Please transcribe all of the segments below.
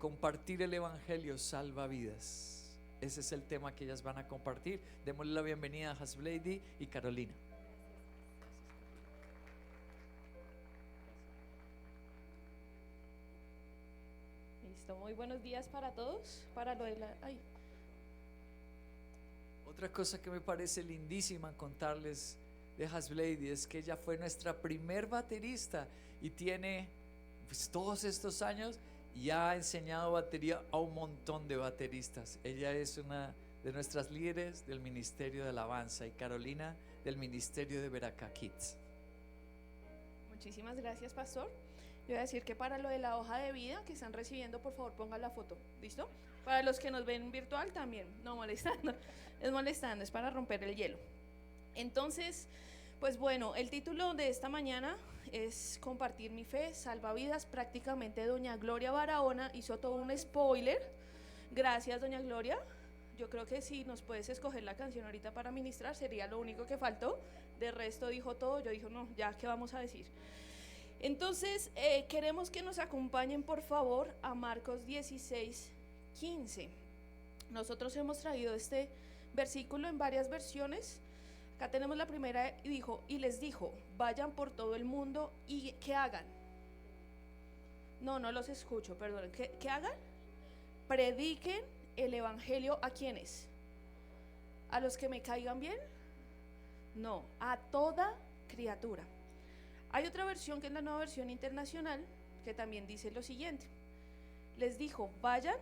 Compartir el Evangelio salva vidas. Ese es el tema que ellas van a compartir. Démosle la bienvenida a Hasblady y Carolina. Listo, muy buenos días para todos. Para lo de la... Ay. Otra cosa que me parece lindísima contarles de Hasblady es que ella fue nuestra primer baterista y tiene pues, todos estos años y ha enseñado batería a un montón de bateristas. Ella es una de nuestras líderes del Ministerio de Alabanza y Carolina del Ministerio de Beracá Kids. Muchísimas gracias, pastor. Yo voy a decir que para lo de la hoja de vida que están recibiendo, por favor pongan la foto, ¿listo? Para los que nos ven virtual también, no molestando, es para romper el hielo. Entonces, pues bueno, el título de esta mañana es Compartir mi fe, salva vidas. Prácticamente doña Gloria Barahona hizo todo un spoiler. Gracias, doña Gloria. Yo creo que si nos puedes escoger la canción ahorita para ministrar sería lo único que faltó. De resto dijo todo, yo dije no, ya qué vamos a decir. Entonces queremos que nos acompañen por favor a Marcos 16:15. Nosotros hemos traído este versículo en varias versiones. Acá tenemos la primera y les dijo, vayan por todo el mundo y ¿qué hagan? No los escucho, perdón. ¿Qué hagan? Prediquen el evangelio ¿a quiénes? ¿A los que me caigan bien? No, a toda criatura. Hay otra versión que es la nueva versión internacional que también dice lo siguiente. Les dijo, vayan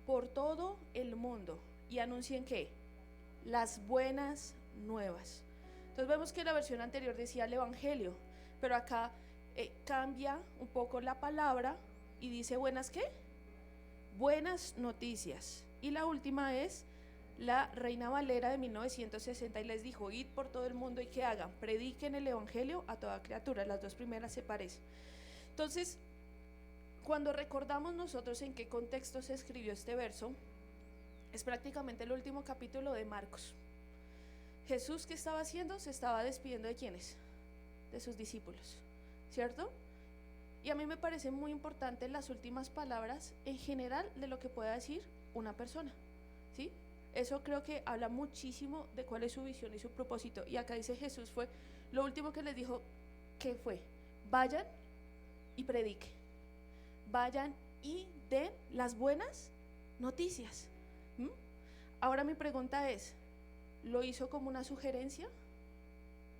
por todo el mundo y anuncien ¿qué? Las buenas nuevas. Entonces vemos que la versión anterior decía el evangelio, pero acá cambia un poco la palabra y dice buenas ¿qué? Buenas noticias. Y la última es la Reina Valera de 1960 y les dijo, id por todo el mundo y que hagan, prediquen el evangelio a toda criatura. Las dos primeras se parecen. Entonces, cuando recordamos nosotros en qué contexto se escribió este verso, es prácticamente el último capítulo de Marcos. Jesús, ¿qué estaba haciendo? Se estaba despidiendo de ¿quiénes? De sus discípulos, ¿cierto? Y a mí me parecen muy importantes las últimas palabras en general de lo que pueda decir una persona, ¿sí? Eso creo que habla muchísimo de cuál es su visión y su propósito. Y acá dice Jesús fue lo último que les dijo, ¿qué fue? Vayan y prediquen, vayan y den las buenas noticias. Ahora mi pregunta es, ¿lo hizo como una sugerencia?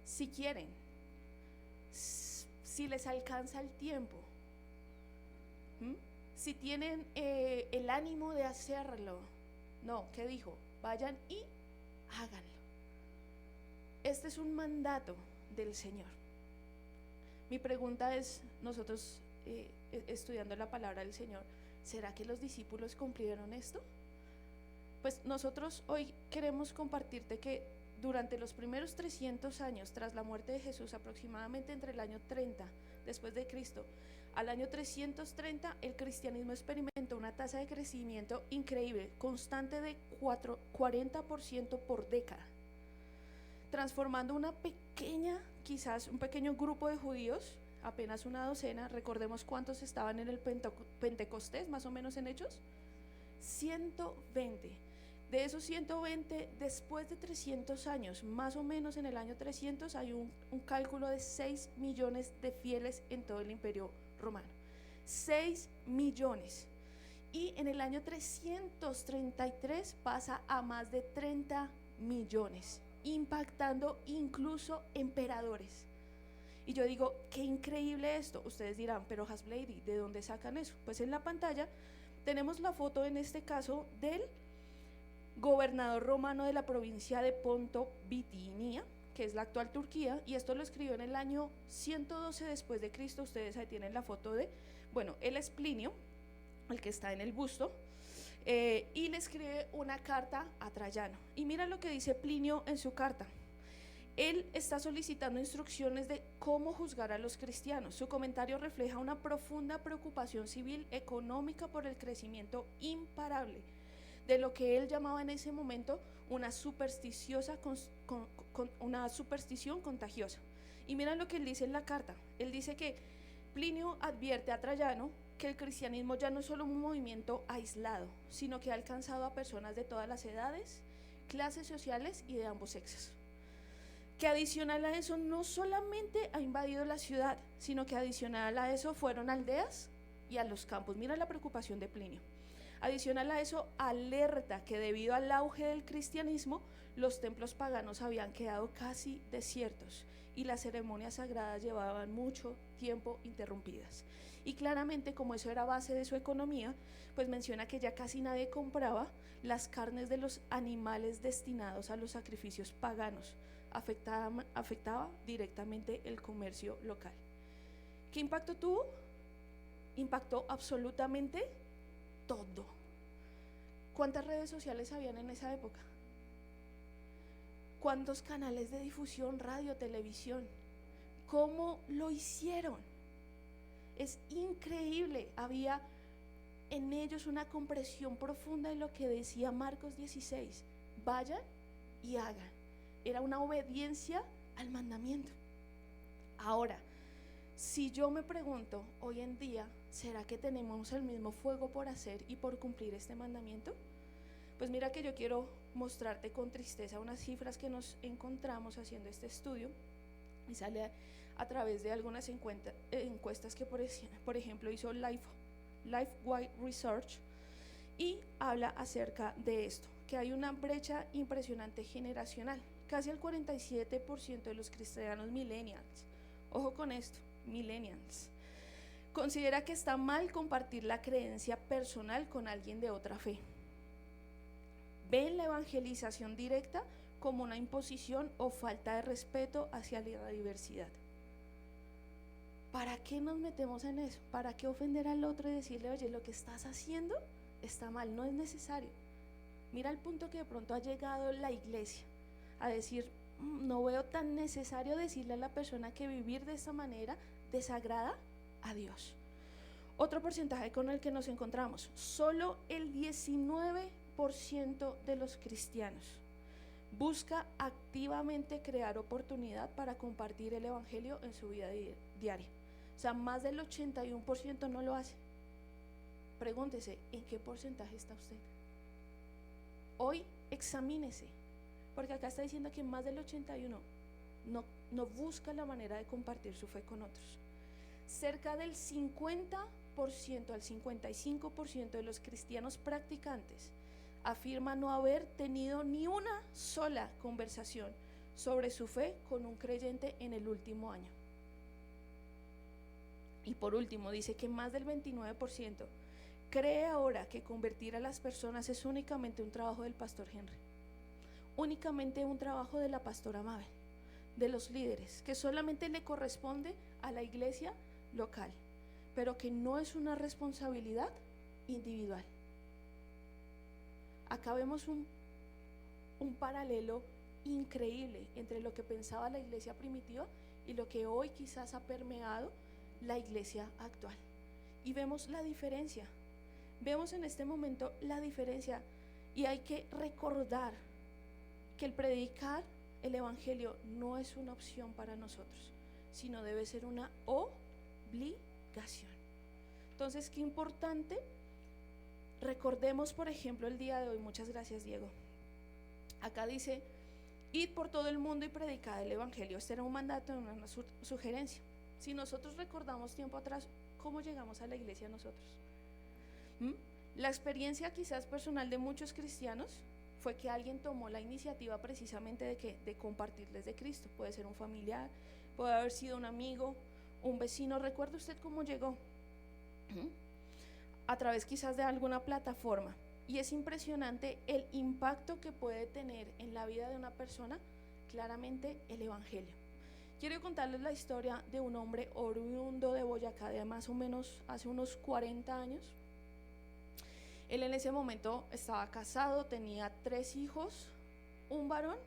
Si quieren, si les alcanza el tiempo, si tienen el ánimo de hacerlo. No, ¿qué dijo? Vayan y háganlo. Este es un mandato del Señor. Mi pregunta es, nosotros estudiando la palabra del Señor, ¿será que los discípulos cumplieron esto? Pues nosotros hoy queremos compartirte que durante los primeros 300 años tras la muerte de Jesús, aproximadamente entre el año 30 después de Cristo al año 330, el cristianismo experimentó una tasa de crecimiento increíble, constante de 40% por década, transformando una pequeña, quizás un pequeño grupo de judíos, apenas una docena. Recordemos cuántos estaban en el Pentecostés, más o menos en Hechos, 120. De esos 120, después de 300 años, más o menos en el año 300, hay un cálculo de 6 millones de fieles en todo el imperio romano. 6 millones. Y en el año 333 pasa a más de 30 millones, impactando incluso emperadores. Y yo digo, qué increíble esto. Ustedes dirán, pero Hasblady, ¿de dónde sacan eso? Pues en la pantalla tenemos la foto, en este caso, del gobernador romano de la provincia de Ponto Bitinia, que es la actual Turquía, y esto lo escribió en el año 112 después de Cristo. Ustedes ahí tienen la foto de, bueno, él es Plinio, el que está en el busto, y le escribe una carta a Trayano. Y mira lo que dice Plinio en su carta. Él está solicitando instrucciones de cómo juzgar a los cristianos. Su comentario refleja una profunda preocupación civil, económica, por el crecimiento imparable de lo que él llamaba en ese momento una una superstición contagiosa. Y mira lo que él dice en la carta. Él dice que Plinio advierte a Trayano que el cristianismo ya no es solo un movimiento aislado, sino que ha alcanzado a personas de todas las edades, clases sociales y de ambos sexos. Que adicional a eso no solamente ha invadido la ciudad, sino que adicional a eso fueron aldeas y a los campos. Mira la preocupación de Plinio. Adicional a eso, alerta que debido al auge del cristianismo, los templos paganos habían quedado casi desiertos y las ceremonias sagradas llevaban mucho tiempo interrumpidas. Y claramente, como eso era base de su economía, pues menciona que ya casi nadie compraba las carnes de los animales destinados a los sacrificios paganos. Afectaba directamente el comercio local. ¿Qué impacto tuvo? Impactó absolutamente todo. ¿Cuántas redes sociales habían en esa época? ¿Cuántos canales de difusión, radio, televisión? ¿Cómo lo hicieron? Es increíble. Había en ellos una comprensión profunda de lo que decía Marcos 16: vayan y hagan. Era una obediencia al mandamiento. Ahora, si yo me pregunto hoy en día, ¿será que tenemos el mismo fuego por hacer y por cumplir este mandamiento? Pues mira que yo quiero mostrarte con tristeza unas cifras que nos encontramos haciendo este estudio, y sale a través de algunas encuestas que por ejemplo hizo Lifeway Research, y habla acerca de esto, que hay una brecha impresionante generacional. Casi el 47% de los cristianos millennials, ojo con esto, millennials, considera que está mal compartir la creencia personal con alguien de otra fe. Ven la evangelización directa como una imposición o falta de respeto hacia la diversidad. ¿Para qué nos metemos en eso? ¿Para qué ofender al otro y decirle, oye, lo que estás haciendo está mal? No es necesario. Mira el punto que de pronto ha llegado la iglesia a decir, no veo tan necesario decirle a la persona que vivir de esta manera desagrada a Dios. Otro porcentaje con el que nos encontramos: solo el 19% de los cristianos busca activamente crear oportunidad para compartir el evangelio en su vida diaria. O sea, más del 81% no lo hace. Pregúntese, ¿en qué porcentaje está usted? Hoy examínese, porque acá está diciendo que más del 81% no busca la manera de compartir su fe con otros. Cerca del 50% al 55% de los cristianos practicantes afirma no haber tenido ni una sola conversación sobre su fe con un creyente en el último año. Y por último, dice que más del 29% cree ahora que convertir a las personas es únicamente un trabajo del pastor Henry, únicamente un trabajo de la pastora Mabel, de los líderes, que solamente le corresponde a la iglesia local, pero que no es una responsabilidad individual. Acá vemos un paralelo increíble entre lo que pensaba la iglesia primitiva y lo que hoy quizás ha permeado la iglesia actual. Y vemos la diferencia, vemos en este momento la diferencia, y hay que recordar que el predicar el evangelio no es una opción para nosotros, sino debe ser una obligación. Entonces, qué importante. Recordemos, por ejemplo, el día de hoy, muchas gracias, Diego. Acá dice, id por todo el mundo y predicad el evangelio. Este era un mandato, una sugerencia. Si nosotros recordamos tiempo atrás, ¿cómo llegamos a la iglesia nosotros? La experiencia quizás personal de muchos cristianos fue que alguien tomó la iniciativa precisamente de compartirles de Cristo. Puede ser un familiar, puede haber sido un amigo, un vecino. ¿Recuerda usted cómo llegó? A través quizás de alguna plataforma. Y es impresionante el impacto que puede tener en la vida de una persona claramente el evangelio. Quiero contarles la historia de un hombre oriundo de Boyacá, de más o menos hace unos 40 años. Él en ese momento estaba casado, tenía 3 hijos, un varón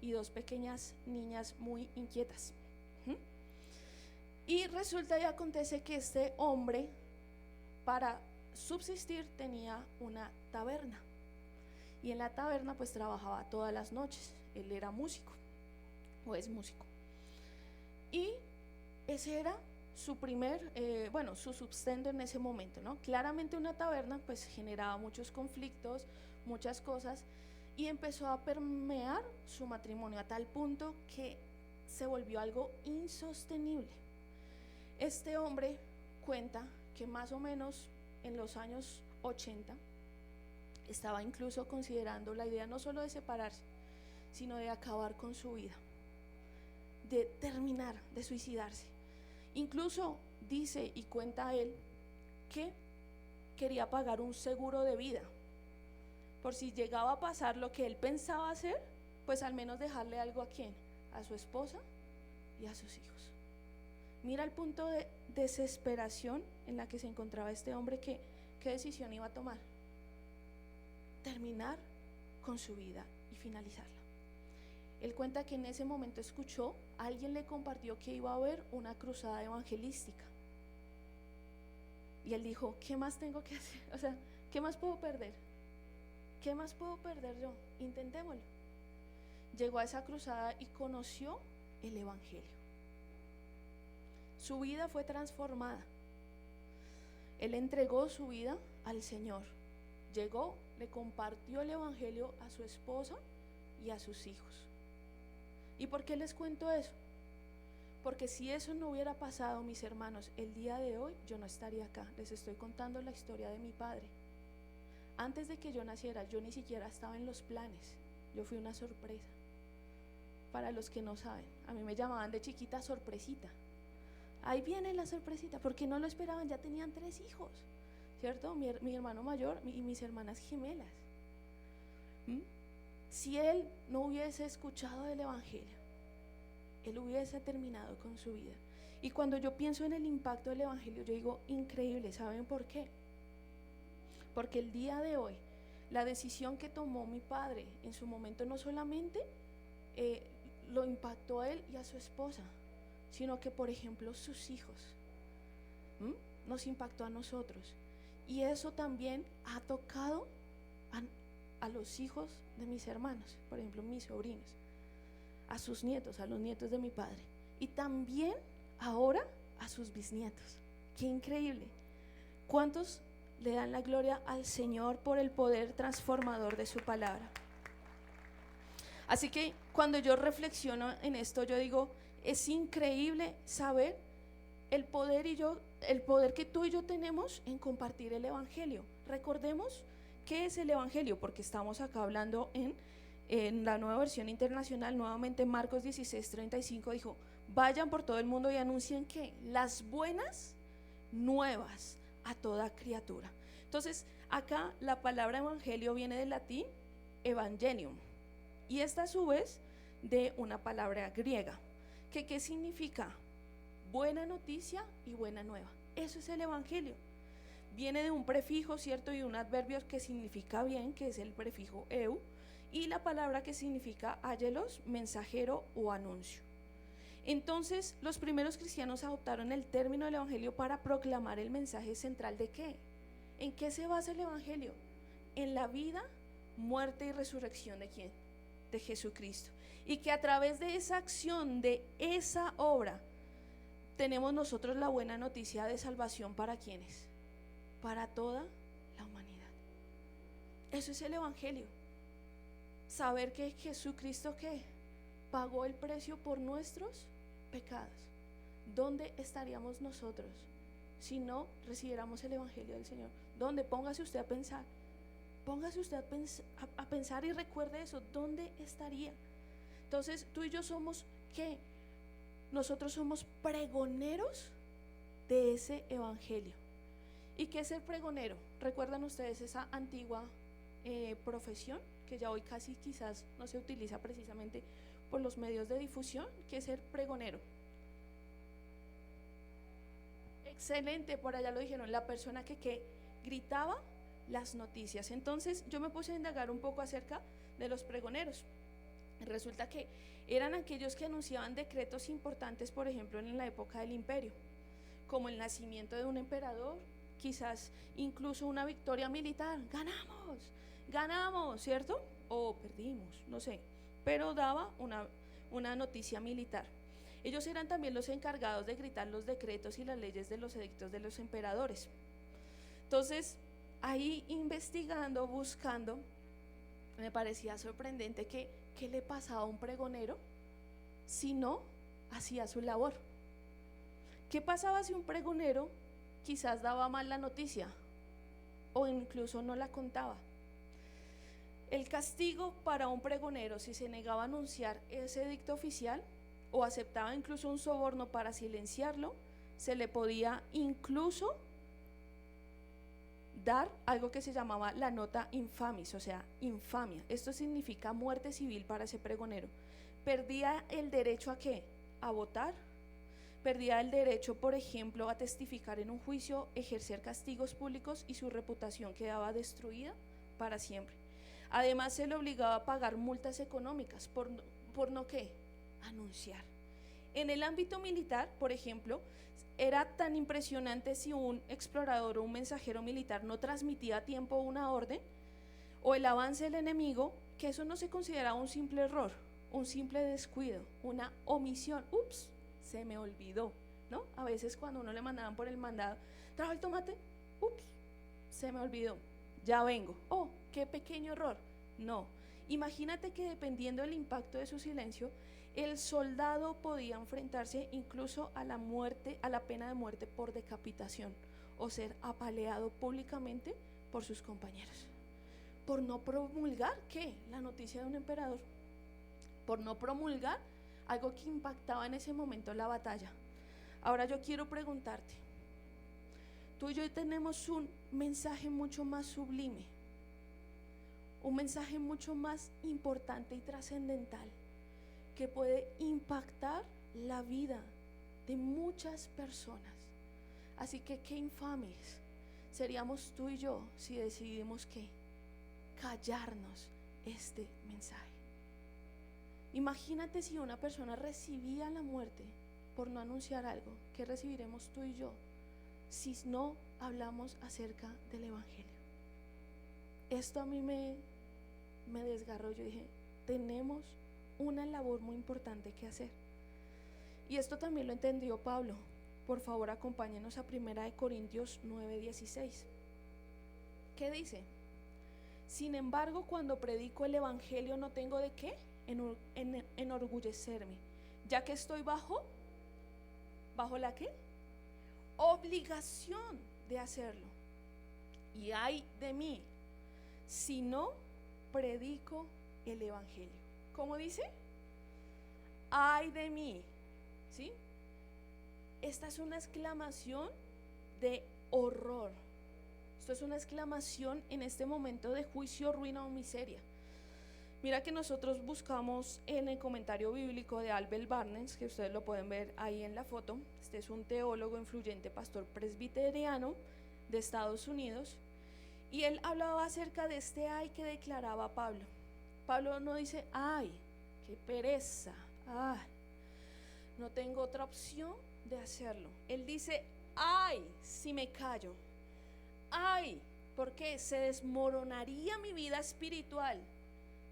y 2 pequeñas niñas muy inquietas. Y resulta y acontece que este hombre, para subsistir, tenía una taberna, y en la taberna pues trabajaba todas las noches. Él era músico, o es músico, y ese era su sustento en ese momento, ¿no? Claramente una taberna pues generaba muchos conflictos, muchas cosas, y empezó a permear su matrimonio a tal punto que se volvió algo insostenible. Este hombre cuenta que más o menos en los años 80 estaba incluso considerando la idea no solo de separarse, sino de acabar con su vida, de terminar, de suicidarse. Incluso dice y cuenta él que quería pagar un seguro de vida por si llegaba a pasar lo que él pensaba hacer, pues al menos dejarle algo. ¿A quién? A su esposa y a sus hijos. Mira el punto de desesperación en la que se encontraba este hombre. ¿Qué decisión iba a tomar? Terminar con su vida y finalizarla. Él cuenta que en ese momento escuchó, alguien le compartió que iba a haber una cruzada evangelística. Y él dijo, ¿qué más tengo que hacer? O sea, ¿qué más puedo perder? ¿Qué más puedo perder yo? Intentémoslo. Llegó a esa cruzada y conoció el evangelio. Su vida fue transformada. Él entregó su vida al Señor. Llegó, le compartió el evangelio a su esposa y a sus hijos. ¿Y por qué les cuento eso? Porque si eso no hubiera pasado, mis hermanos, el día de hoy yo no estaría acá. Les estoy contando la historia de mi padre. Antes de que yo naciera, yo ni siquiera estaba en los planes. Yo fui una sorpresa. Para los que no saben, a mí me llamaban de chiquita sorpresita. Ahí viene la sorpresita, porque no lo esperaban, ya tenían 3 hijos, ¿cierto? Mi hermano mayor y mis hermanas gemelas. Si él no hubiese escuchado del evangelio, él hubiese terminado con su vida. Y cuando yo pienso en el impacto del evangelio, yo digo, increíble. ¿Saben por qué? Porque el día de hoy, la decisión que tomó mi padre en su momento no solamente lo impactó a él y a su esposa, sino que, por ejemplo, sus hijos nos impactó a nosotros. Y eso también ha tocado a los hijos de mis hermanos, por ejemplo, mis sobrinos, a sus nietos, a los nietos de mi padre, y también ahora a sus bisnietos. ¡Qué increíble! ¿Cuántos le dan la gloria al Señor por el poder transformador de su palabra? Así que cuando yo reflexiono en esto, yo digo, es increíble saber el poder que tú y yo tenemos en compartir el evangelio. Recordemos qué es el evangelio, porque estamos acá hablando en la Nueva Versión Internacional. Nuevamente Marcos 16:35 dijo, vayan por todo el mundo y anuncien que las buenas nuevas a toda criatura. Entonces acá la palabra evangelio viene del latín evangelium, y esta a su vez de una palabra griega que ¿qué significa? Buena noticia y buena nueva. Eso es el evangelio. Viene de un prefijo, ¿cierto? Y un adverbio que significa bien, que es el prefijo eu, y la palabra que significa áyelos, mensajero o anuncio. Entonces los primeros cristianos adoptaron el término del evangelio para proclamar el mensaje central de ¿qué? ¿En qué se basa el evangelio? En la vida, muerte y resurrección ¿de quién? De Jesucristo. Y que a través de esa acción, de esa obra, tenemos nosotros la buena noticia de salvación. ¿Para quiénes? Para toda la humanidad. Eso es el evangelio. Saber que Jesucristo ¿qué? Pagó el precio por nuestros pecados. ¿Dónde estaríamos nosotros si no recibiéramos el evangelio del Señor? ¿Dónde? Póngase usted a pensar. Póngase usted a pensar y recuerde eso. ¿Dónde estaría? Entonces tú y yo somos ¿qué? Nosotros somos pregoneros de ese evangelio. ¿Y qué es ser pregonero? ¿Recuerdan ustedes esa antigua profesión que ya hoy casi quizás no se utiliza precisamente por los medios de difusión? ¿Qué es ser pregonero? Excelente, por allá lo dijeron, la persona que gritaba las noticias. Entonces yo me puse a indagar un poco acerca de los pregoneros. Resulta que eran aquellos que anunciaban decretos importantes, por ejemplo en la época del imperio, como el nacimiento de un emperador, quizás incluso una victoria militar. Ganamos, ¿cierto? O perdimos, no sé, pero daba una noticia militar. Ellos eran también los encargados de gritar los decretos y las leyes de los edictos de los emperadores. Entonces, ahí investigando, buscando, me parecía sorprendente que qué le pasaba a un pregonero si no hacía su labor. ¿Qué pasaba si un pregonero quizás daba mal la noticia o incluso no la contaba? El castigo para un pregonero, si se negaba a anunciar ese edicto oficial o aceptaba incluso un soborno para silenciarlo, se le podía incluso dar algo que se llamaba la nota infamis, o sea, infamia. Esto significa muerte civil para ese pregonero. Perdía el derecho ¿a qué? A votar. Perdía el derecho, por ejemplo, a testificar en un juicio, ejercer castigos públicos y su reputación quedaba destruida para siempre. Además, se le obligaba a pagar multas económicas por no qué, anunciar. En el ámbito militar, por ejemplo, era tan impresionante si un explorador o un mensajero militar no transmitía a tiempo una orden o el avance del enemigo, que eso no se consideraba un simple error, un simple descuido, una omisión. Ups, se me olvidó, ¿no? A veces cuando uno le mandaban por el mandado, ¿trajo el tomate? Ups, se me olvidó, ya vengo. Oh, qué pequeño error. No, imagínate que dependiendo del impacto de su silencio, el soldado podía enfrentarse incluso a la muerte, a la pena de muerte por decapitación o ser apaleado públicamente por sus compañeros. Por no promulgar, ¿qué? La noticia de un emperador. Por no promulgar algo que impactaba en ese momento la batalla. Ahora yo quiero preguntarte, tú y yo tenemos un mensaje mucho más sublime, un mensaje mucho más importante y trascendental que puede impactar la vida de muchas personas. Así que qué infames seríamos tú y yo si decidimos que callarnos este mensaje. Imagínate si una persona recibía la muerte por no anunciar algo, ¿qué recibiremos tú y yo si no hablamos acerca del evangelio? Esto a mí me desgarró. Yo dije, tenemos una labor muy importante que hacer. Y esto también lo entendió Pablo. Por favor, acompáñenos a 1 Corintios 9:16. ¿Qué dice? Sin embargo, cuando predico el evangelio no tengo de qué enorgullecerme, ya que estoy ¿bajo la qué? Obligación de hacerlo. Y ay de mí si no predico el evangelio. ¿Cómo dice? Ay de mí, ¿sí? Esta es una exclamación de horror. Esto es una exclamación en este momento de juicio, ruina o miseria. Mira que nosotros buscamos en el comentario bíblico de Albert Barnes, que ustedes lo pueden ver ahí en la foto. Este es un teólogo influyente, pastor presbiteriano de Estados Unidos, y él hablaba acerca de este ay que declaraba Pablo. Pablo no dice, ay, qué pereza, ay, no tengo otra opción de hacerlo. Él dice, ay, si me callo, ay, porque se desmoronaría mi vida espiritual,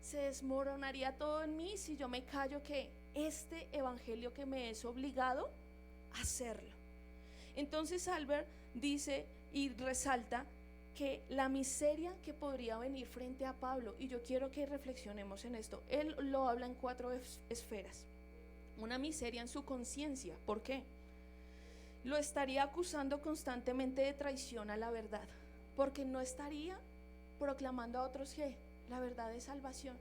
se desmoronaría todo en mí si yo me callo que este evangelio que me es obligado a hacerlo. Entonces Albert dice y resalta que la miseria que podría venir frente a Pablo, y yo quiero que reflexionemos en esto. Él lo habla en 4 esferas. Una miseria en su conciencia. ¿Por qué? Lo estaría acusando constantemente de traición a la verdad, porque no estaría proclamando a otros que la verdad de salvación.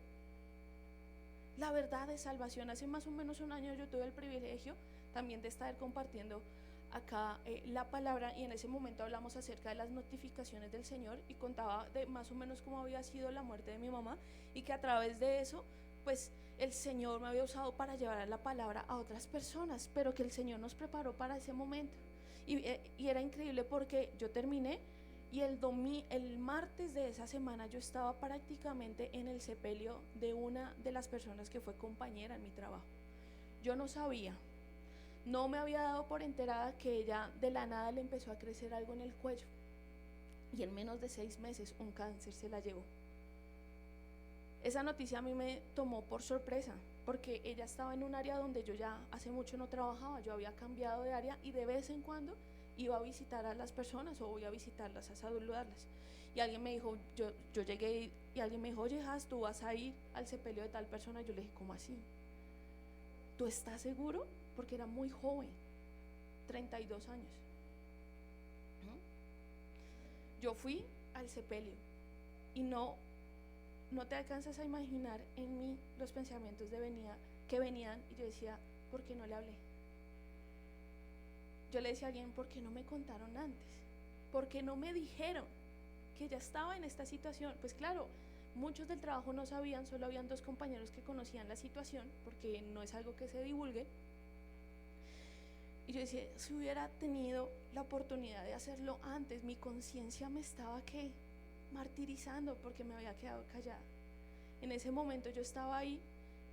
La verdad de salvación. Hace más o menos un año yo tuve el privilegio también de estar compartiendo acá la palabra, y en ese momento hablamos acerca de las notificaciones del Señor y contaba de más o menos cómo había sido la muerte de mi mamá y que a través de eso pues el Señor me había usado para llevar la palabra a otras personas, pero que el Señor nos preparó para ese momento y era increíble porque yo terminé y el martes de esa semana yo estaba prácticamente en el sepelio de una de las personas que fue compañera en mi trabajo. Yo no sabía, no me había dado por enterada que ella de la nada le empezó a crecer algo en el cuello y en menos de 6 meses un cáncer se la llevó. Esa noticia a mí me tomó por sorpresa. porque ella estaba en un área donde yo ya hace mucho no trabajaba, yo había cambiado de área y de vez en cuando iba a visitar a las personas o voy a visitarlas, a saludarlas. Y alguien me dijo, yo llegué y alguien me dijo, oye, Has, tú vas a ir al sepelio de tal persona. Yo le dije, ¿cómo así? ¿Tú estás seguro? Porque era muy joven, 32 años. Yo fui al sepelio y no te alcanzas a imaginar en mí los pensamientos que venían y yo decía, ¿por qué no le hablé? Yo le decía a alguien, ¿por qué no me contaron antes? ¿Por qué no me dijeron que ya estaba en esta situación? Pues claro, muchos del trabajo no sabían, solo habían 2 compañeros que conocían la situación, porque no es algo que se divulgue. Y yo decía, si hubiera tenido la oportunidad de hacerlo antes, mi conciencia me estaba martirizando porque me había quedado callada. En ese momento yo estaba ahí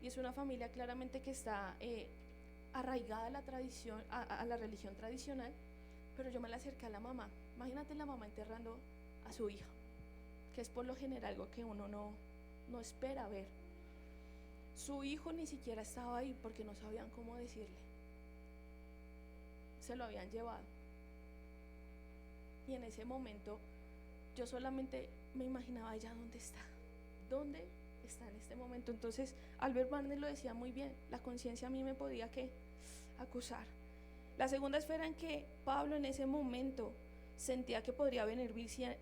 y es una familia claramente que está arraigada a la tradición, a la religión tradicional, pero yo me la acerqué a la mamá. Imagínate la mamá enterrando a su hija, que es por lo general algo que uno no espera ver. Su hijo ni siquiera estaba ahí porque no sabían cómo decirle, se lo habían llevado. Y en ese momento yo solamente me imaginaba, ella dónde está en este momento. Entonces Albert Barnes lo decía muy bien, la conciencia a mí me podía acusar. La segunda esfera en que Pablo en ese momento sentía que podría venir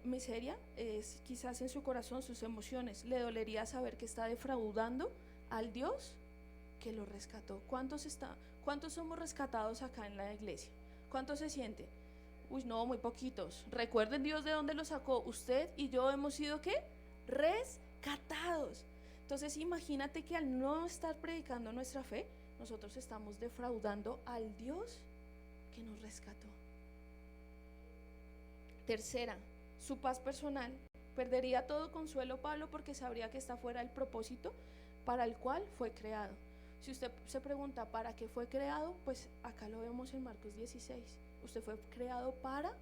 miseria es quizás en su corazón, sus emociones. Le dolería saber que está defraudando al Dios que lo rescató. ¿Cuántos somos rescatados acá en la iglesia? ¿Cuántos se sienten? Uy, no, muy poquitos. Recuerden Dios de dónde lo sacó. Usted y yo hemos sido ¿qué? Rescatados. Entonces imagínate que al no estar predicando nuestra fe, nosotros estamos defraudando al Dios que nos rescató. Tercera, su paz personal. Perdería todo consuelo Pablo porque sabría que está fuera del propósito para el cual fue creado. Si usted se pregunta para qué fue creado, pues acá lo vemos en Marcos 16. Usted fue creado para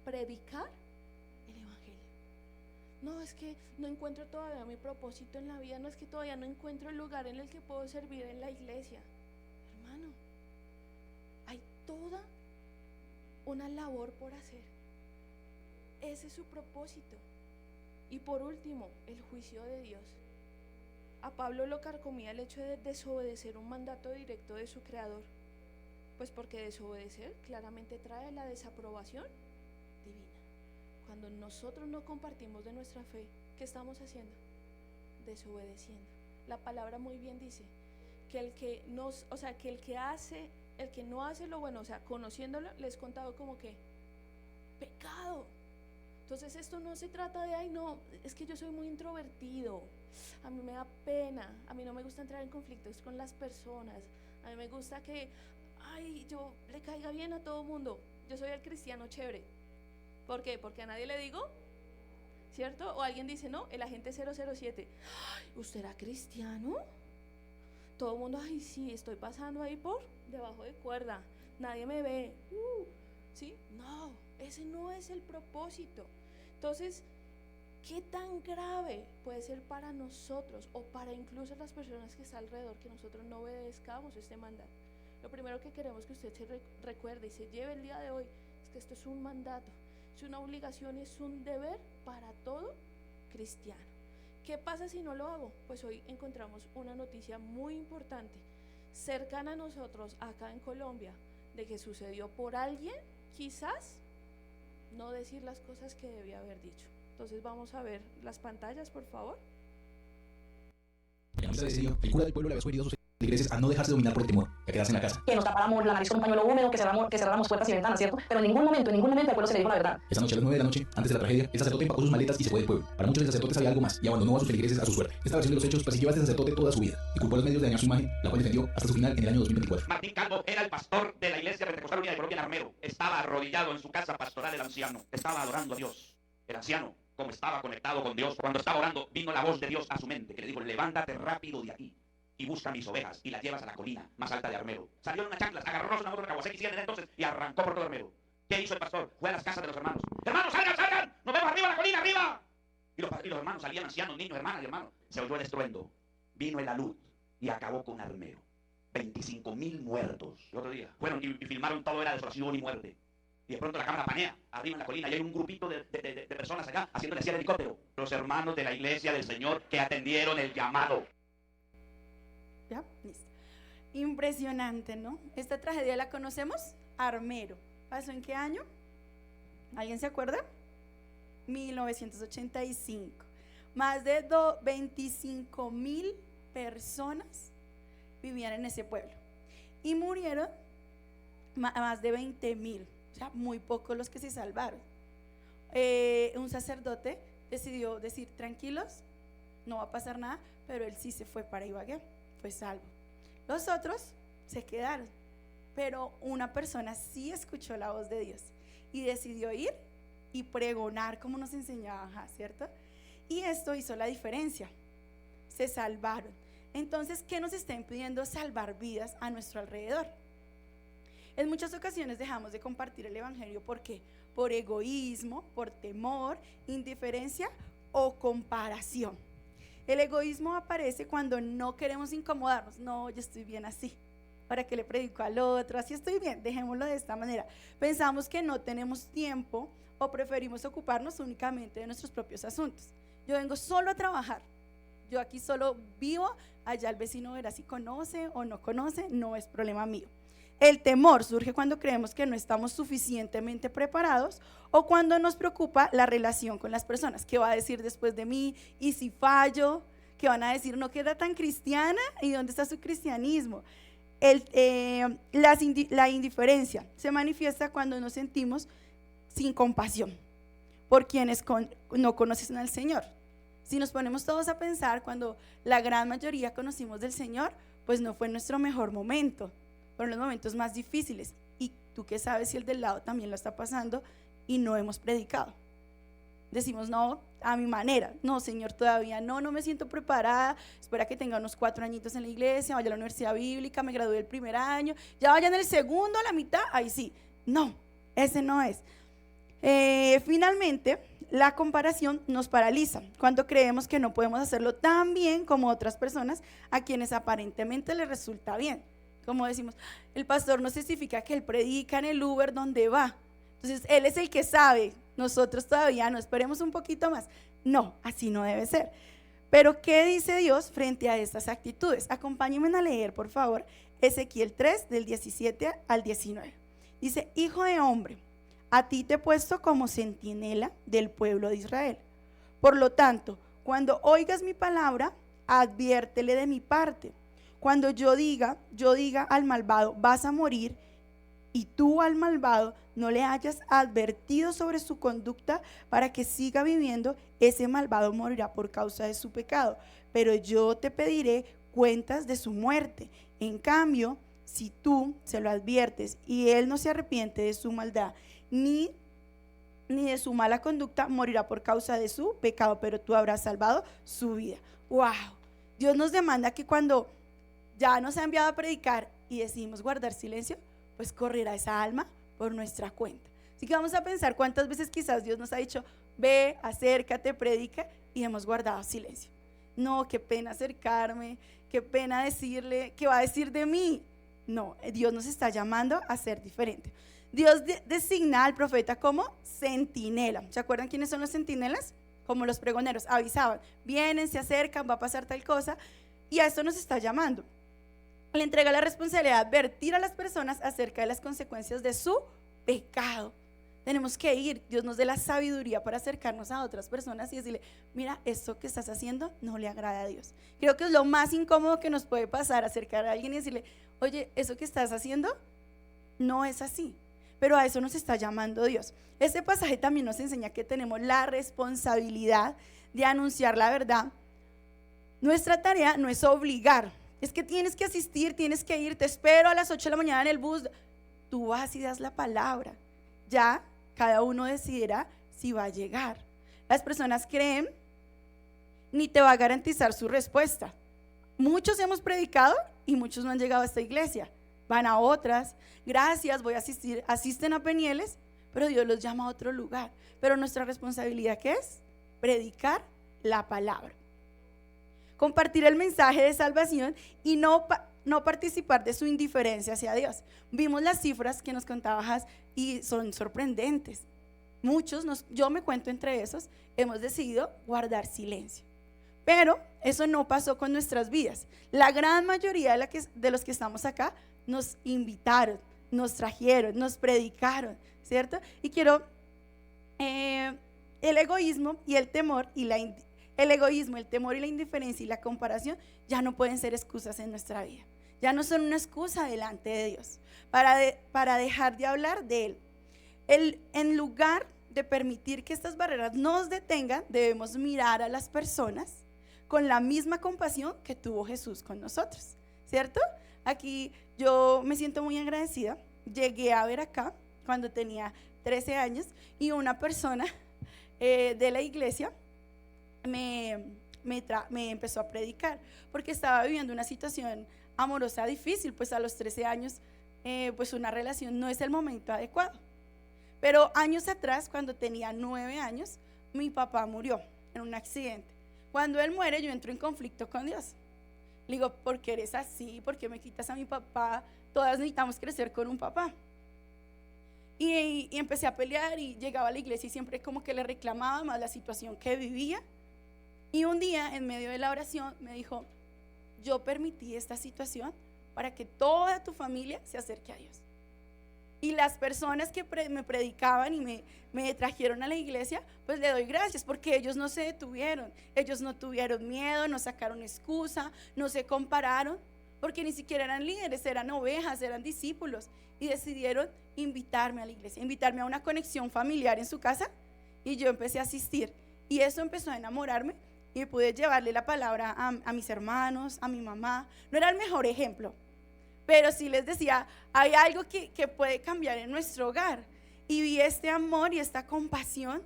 predicar el evangelio. No, es que no encuentro todavía mi propósito en la vida, no es que todavía no encuentro el lugar en el que puedo servir en la iglesia. Hermano, hay toda una labor por hacer. Ese es su propósito. Y por último, el juicio de Dios. A Pablo lo carcomía el hecho de desobedecer un mandato directo de su creador, pues porque desobedecer claramente trae la desaprobación divina. Cuando nosotros no compartimos de nuestra fe, ¿qué estamos haciendo? Desobedeciendo. La palabra muy bien dice que el que no hace lo bueno, o sea, conociéndolo, le es contado como que pecado. Entonces esto no se trata de, ay no, es que yo soy muy introvertido, a mí me da pena, a mí no me gusta entrar en conflictos con las personas, a mí me gusta que, ay, yo le caiga bien a todo mundo, yo soy el cristiano chévere. ¿Por qué? Porque a nadie le digo, ¿cierto? O alguien dice, no, el agente 007, ay, ¿usted era cristiano? Todo el mundo, ay sí, estoy pasando ahí por debajo de cuerda, nadie me ve, ¿sí? No, ese no es el propósito. Entonces, ¿qué tan grave puede ser para nosotros o para incluso las personas que están alrededor que nosotros no obedezcamos este mandato? Lo primero que queremos que usted se recuerde y se lleve el día de hoy es que esto es un mandato, es una obligación, es un deber para todo cristiano. ¿Qué pasa si no lo hago? Pues hoy encontramos una noticia muy importante, cercana a nosotros acá en Colombia, de que sucedió por alguien, quizás, no decir las cosas que debía haber dicho. Entonces vamos a ver las pantallas, por favor. En la misa de ese día, el cura del pueblo le había sugerido a sus feligreses a no dejarse dominar por el temor, a quedarse en la casa. Que nos tapáramos la nariz con un pañuelo húmedo, que cerráramos puertas y ventanas, ¿cierto? Pero en ningún momento al pueblo se le dijo la verdad. Esa noche a las 9 de la noche, antes de la tragedia, el sacerdote empacó sus maletas y se fue del pueblo. Para muchos el sacerdote sabía algo más y abandonó a sus feligreses a su suerte. Esta versión de los hechos persiguió a este sacerdote toda su vida y culpó a los medios de dañar su imagen, la cual defendió hasta su final en el año 2024. Martín Calvo era el pastor de la Iglesia Pentecostal Unida de Colombia en Armero. Estaba arrodillado en su casa pastoral el anciano. Estaba adorando a Dios. El anciano, como estaba conectado con Dios, cuando estaba orando, vino la voz de Dios a su mente, que le dijo, levántate rápido de aquí y busca mis ovejas y las llevas a la colina más alta de Armero. Salió en unas chanclas, agarró una moto de Kawasaki 100 entonces y arrancó por todo Armero. ¿Qué hizo el pastor? Fue a las casas de los hermanos. ¡Hermanos, salgan, salgan! ¡Nos vemos arriba en la colina, arriba! Y los hermanos salían, ancianos, niños, hermanas y hermanos. Se oyó el estruendo. Vino el alud. y acabó con Armero. 25.000 muertos. El otro día fueron y filmaron todo, era desolación y muerte. Y de pronto la cámara panea arriba en la colina y hay un grupito de personas allá haciéndole así al helicóptero. Los hermanos de la iglesia del Señor que atendieron el llamado. ¿Ya? Listo. Impresionante, ¿no? Esta tragedia la conocemos. Armero. ¿Pasó en qué año? ¿Alguien se acuerda? 1985. Más de 25.000 personas vivían en ese pueblo y murieron más de 20.000, o sea, muy pocos los que se salvaron. Un sacerdote decidió decir: tranquilos, no va a pasar nada, pero él sí se fue para Ibagué, fue salvo. Los otros se quedaron, pero una persona sí escuchó la voz de Dios y decidió ir y pregonar como nos enseñaba, ¿cierto? Y esto hizo la diferencia, se salvaron. Entonces, ¿qué nos está impidiendo salvar vidas a nuestro alrededor? En muchas ocasiones dejamos de compartir el evangelio. ¿Por qué? Por egoísmo, por temor, indiferencia o comparación. El egoísmo aparece cuando no queremos incomodarnos. No, yo estoy bien así. ¿Para qué le predico al otro? Así estoy bien, dejémoslo de esta manera. Pensamos que no tenemos tiempo o preferimos ocuparnos únicamente de nuestros propios asuntos. Yo vengo solo a trabajar. Yo aquí solo vivo, allá el vecino verá si conoce o no conoce, no es problema mío. El temor surge cuando creemos que no estamos suficientemente preparados o cuando nos preocupa la relación con las personas. ¿Qué va a decir después de mí? ¿Y si fallo? ¿Qué van a decir? ¿No queda tan cristiana? ¿Y dónde está su cristianismo? La indiferencia se manifiesta cuando nos sentimos sin compasión por quienes no conocen al Señor. Si nos ponemos todos a pensar, cuando la gran mayoría conocimos del Señor, pues no fue nuestro mejor momento, fueron los momentos más difíciles. Y tú qué sabes si el del lado también lo está pasando y no hemos predicado. Decimos: no, a mi manera. No, Señor, todavía no me siento preparada. Espera que tenga unos 4 añitos en la iglesia, vaya a la universidad bíblica, me gradué el primer año, ya vaya en el segundo, a la mitad, ahí sí. No, ese no es. Finalmente, la comparación nos paraliza cuando creemos que no podemos hacerlo tan bien como otras personas a quienes aparentemente les resulta bien. Como decimos, el pastor nos testifica que él predica en el Uber donde va, entonces él es el que sabe, nosotros todavía no, esperemos un poquito más. No, así no debe ser. Pero ¿qué dice Dios frente a estas actitudes? Acompáñenme a leer, por favor, Ezequiel 3, del 17 al 19. Dice: hijo de hombre, a ti te he puesto como centinela del pueblo de Israel. Por lo tanto, cuando oigas mi palabra, adviértele de mi parte. Cuando yo diga al malvado, vas a morir, y tú al malvado no le hayas advertido sobre su conducta para que siga viviendo, ese malvado morirá por causa de su pecado. Pero yo te pediré cuentas de su muerte. En cambio, si tú se lo adviertes y él no se arrepiente de su maldad, ni de su mala conducta, morirá por causa de su pecado, pero tú habrás salvado su vida. ¡Wow! Dios nos demanda que cuando ya nos ha enviado a predicar y decidimos guardar silencio, pues correrá esa alma por nuestra cuenta. Así que vamos a pensar cuántas veces quizás Dios nos ha dicho: ve, acércate, predica, y hemos guardado silencio. No, qué pena acercarme, qué pena decirle, ¿qué va a decir de mí? No, Dios nos está llamando a ser diferente. Dios designa al profeta como centinela. ¿Se acuerdan quiénes son los centinelas? Como los pregoneros, avisaban: vienen, se acercan, va a pasar tal cosa, y a esto nos está llamando. Le entrega la responsabilidad de advertir a las personas acerca de las consecuencias de su pecado. Tenemos que ir, Dios nos dé la sabiduría para acercarnos a otras personas y decirle: mira, esto que estás haciendo no le agrada a Dios. Creo que es lo más incómodo que nos puede pasar, acercar a alguien y decirle: oye, eso que estás haciendo no es así. Pero a eso nos está llamando Dios. Este pasaje también nos enseña que tenemos la responsabilidad de anunciar la verdad. Nuestra tarea no es obligar. Es que tienes que asistir, tienes que ir, te espero a las 8 de la mañana en el bus. Tú vas y das la palabra. Ya cada uno decidirá si va a llegar. Las personas creen, ni te va a garantizar su respuesta. Muchos hemos predicado y muchos no han llegado a esta iglesia. Van a otras, gracias, voy a asistir, asisten a Penieles, pero Dios los llama a otro lugar. Pero nuestra responsabilidad, ¿qué es? Predicar la palabra. compartir el mensaje de salvación y no participar de su indiferencia hacia Dios. Vimos las cifras que nos contaba Has y son sorprendentes. Muchos, yo me cuento entre esos, hemos decidido guardar silencio. Pero eso no pasó con nuestras vidas. La gran mayoría de los que estamos acá nos invitaron, nos trajeron, nos predicaron, ¿cierto? Y quiero, el egoísmo y el temor y el egoísmo, el temor y la indiferencia y la comparación ya no pueden ser excusas en nuestra vida. Ya no son una excusa delante de Dios para dejar de hablar de Él. En lugar de permitir que estas barreras nos detengan, debemos mirar a las personas con la misma compasión que tuvo Jesús con nosotros, ¿cierto? Aquí yo me siento muy agradecida. Llegué a ver acá cuando tenía 13 años y una persona de la iglesia me empezó a predicar porque estaba viviendo una situación amorosa difícil. Pues a los 13 años pues una relación no es el momento adecuado. Pero años atrás, cuando tenía 9 años, mi papá murió en un accidente. Cuando él muere, yo entro en conflicto con Dios. Le digo, ¿por qué eres así? ¿Por qué me quitas a mi papá? Todas necesitamos crecer con un papá. Y empecé a pelear y llegaba a la iglesia y siempre como que le reclamaba más la situación que vivía. Y un día, en medio de la oración, me dijo, yo permití esta situación para que toda tu familia se acerque a Dios. Y las personas que me predicaban y me trajeron a la iglesia, pues le doy gracias porque ellos no se detuvieron, ellos no tuvieron miedo, no sacaron excusa, no se compararon, porque ni siquiera eran líderes, eran ovejas, eran discípulos y decidieron invitarme a la iglesia, invitarme a una conexión familiar en su casa y yo empecé a asistir y eso empezó a enamorarme y pude llevarle la palabra a mis hermanos, a mi mamá. No era el mejor ejemplo, pero sí les decía, hay algo que puede cambiar en nuestro hogar. Y vi este amor y esta compasión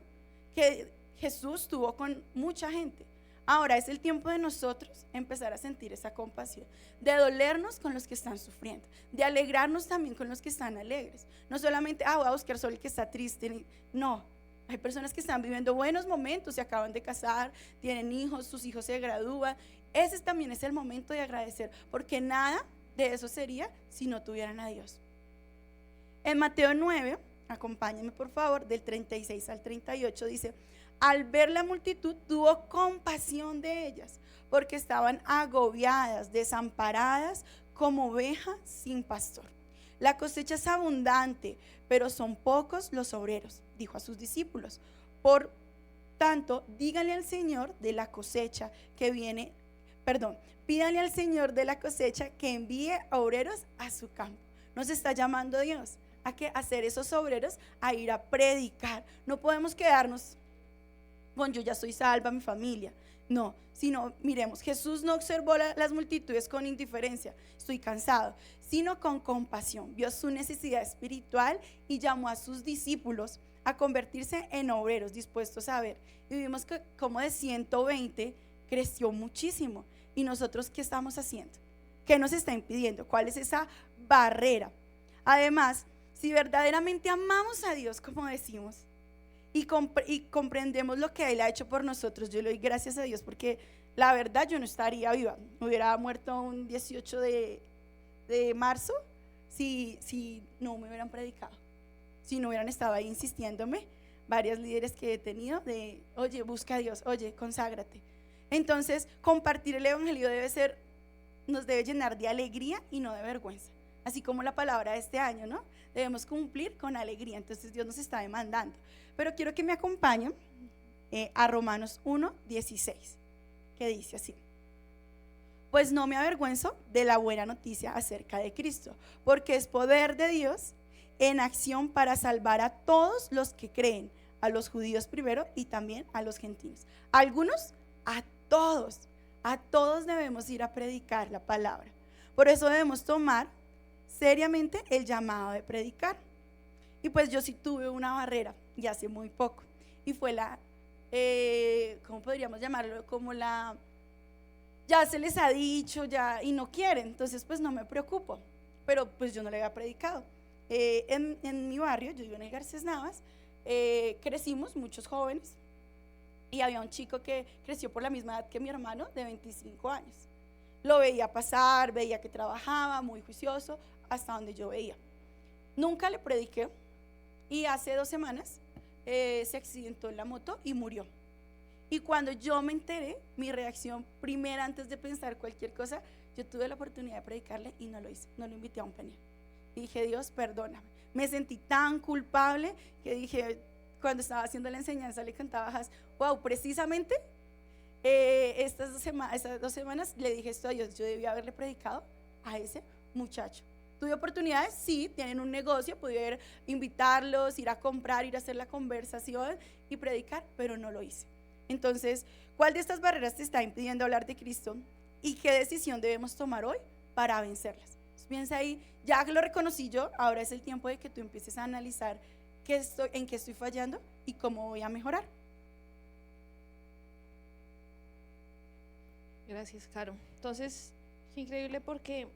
que Jesús tuvo con mucha gente. Ahora es el tiempo de nosotros empezar a sentir esa compasión, de dolernos con los que están sufriendo, de alegrarnos también con los que están alegres. No solamente, voy a buscar solo el que está triste. No, hay personas que están viviendo buenos momentos, se acaban de casar, tienen hijos, sus hijos se gradúan. Ese también es el momento de agradecer, porque nada de eso sería si no tuvieran a Dios. En Mateo 9, acompáñenme por favor, del 36 al 38 dice, al ver la multitud tuvo compasión de ellas, porque estaban agobiadas, desamparadas, como ovejas sin pastor. La cosecha es abundante, pero son pocos los obreros, dijo a sus discípulos. Por tanto, díganle al Señor de la cosecha pídanle al Señor de la cosecha que envíe obreros a su campo. Nos está llamando Dios a que hacer esos obreros, a ir a predicar. No podemos quedarnos con yo ya soy salva, mi familia. No, sino miremos, Jesús no observó las multitudes con indiferencia, estoy cansado, sino con compasión. Vio su necesidad espiritual y llamó a sus discípulos a convertirse en obreros dispuestos a ver. Y vimos que como de 120 creció muchísimo. ¿Y nosotros qué estamos haciendo? ¿Qué nos está impidiendo? ¿Cuál es esa barrera? Además, si verdaderamente amamos a Dios, como decimos, y comprendemos lo que Él ha hecho por nosotros, yo le doy gracias a Dios porque la verdad yo no estaría viva. Me hubiera muerto un 18 de marzo si no me hubieran predicado, si no hubieran estado ahí insistiéndome varios líderes que he tenido de, oye, busca a Dios, oye, conságrate. Entonces, compartir el evangelio nos debe llenar de alegría y no de vergüenza. Así como la palabra de este año, ¿no? Debemos cumplir con alegría. Entonces, Dios nos está demandando. Pero quiero que me acompañen a Romanos 1:16, que dice así: pues no me avergüenzo de la buena noticia acerca de Cristo, porque es poder de Dios en acción para salvar a todos los que creen, a los judíos primero y también a los gentiles. Algunos, a todos debemos ir a predicar la palabra. Por eso debemos tomar seriamente el llamado de predicar. Y pues yo sí tuve una barrera y hace muy poco, y fue ¿cómo podríamos llamarlo? Ya se les ha dicho ya y no quieren, entonces pues no me preocupo, pero pues yo no le había predicado. En mi barrio, yo vivo en el Garcés Navas, crecimos muchos jóvenes y había un chico que creció por la misma edad que mi hermano, de 25 años. Lo veía pasar, veía que trabajaba, muy juicioso, hasta donde yo veía. Nunca le prediqué, y hace 2 semanas se accidentó en la moto y murió. Y cuando yo me enteré, mi reacción primera antes de pensar cualquier cosa, yo tuve la oportunidad de predicarle y no lo hice, no lo invité a un penil. Y dije, Dios, perdóname. Me sentí tan culpable que dije, cuando estaba haciendo la enseñanza, le cantaba a Has, wow, precisamente estas 2 semanas le dije esto a Dios, yo debía haberle predicado a ese muchacho. Tuve oportunidades, sí, tienen un negocio, pude invitarlos, ir a comprar, ir a hacer la conversación y predicar, pero no lo hice. Entonces, ¿cuál de estas barreras te está impidiendo hablar de Cristo? ¿Y qué decisión debemos tomar hoy para vencerlas? Entonces, piensa ahí, ya que lo reconocí yo, ahora es el tiempo de que tú empieces a analizar en qué estoy fallando y cómo voy a mejorar. Gracias, Caro. Entonces, qué increíble, porque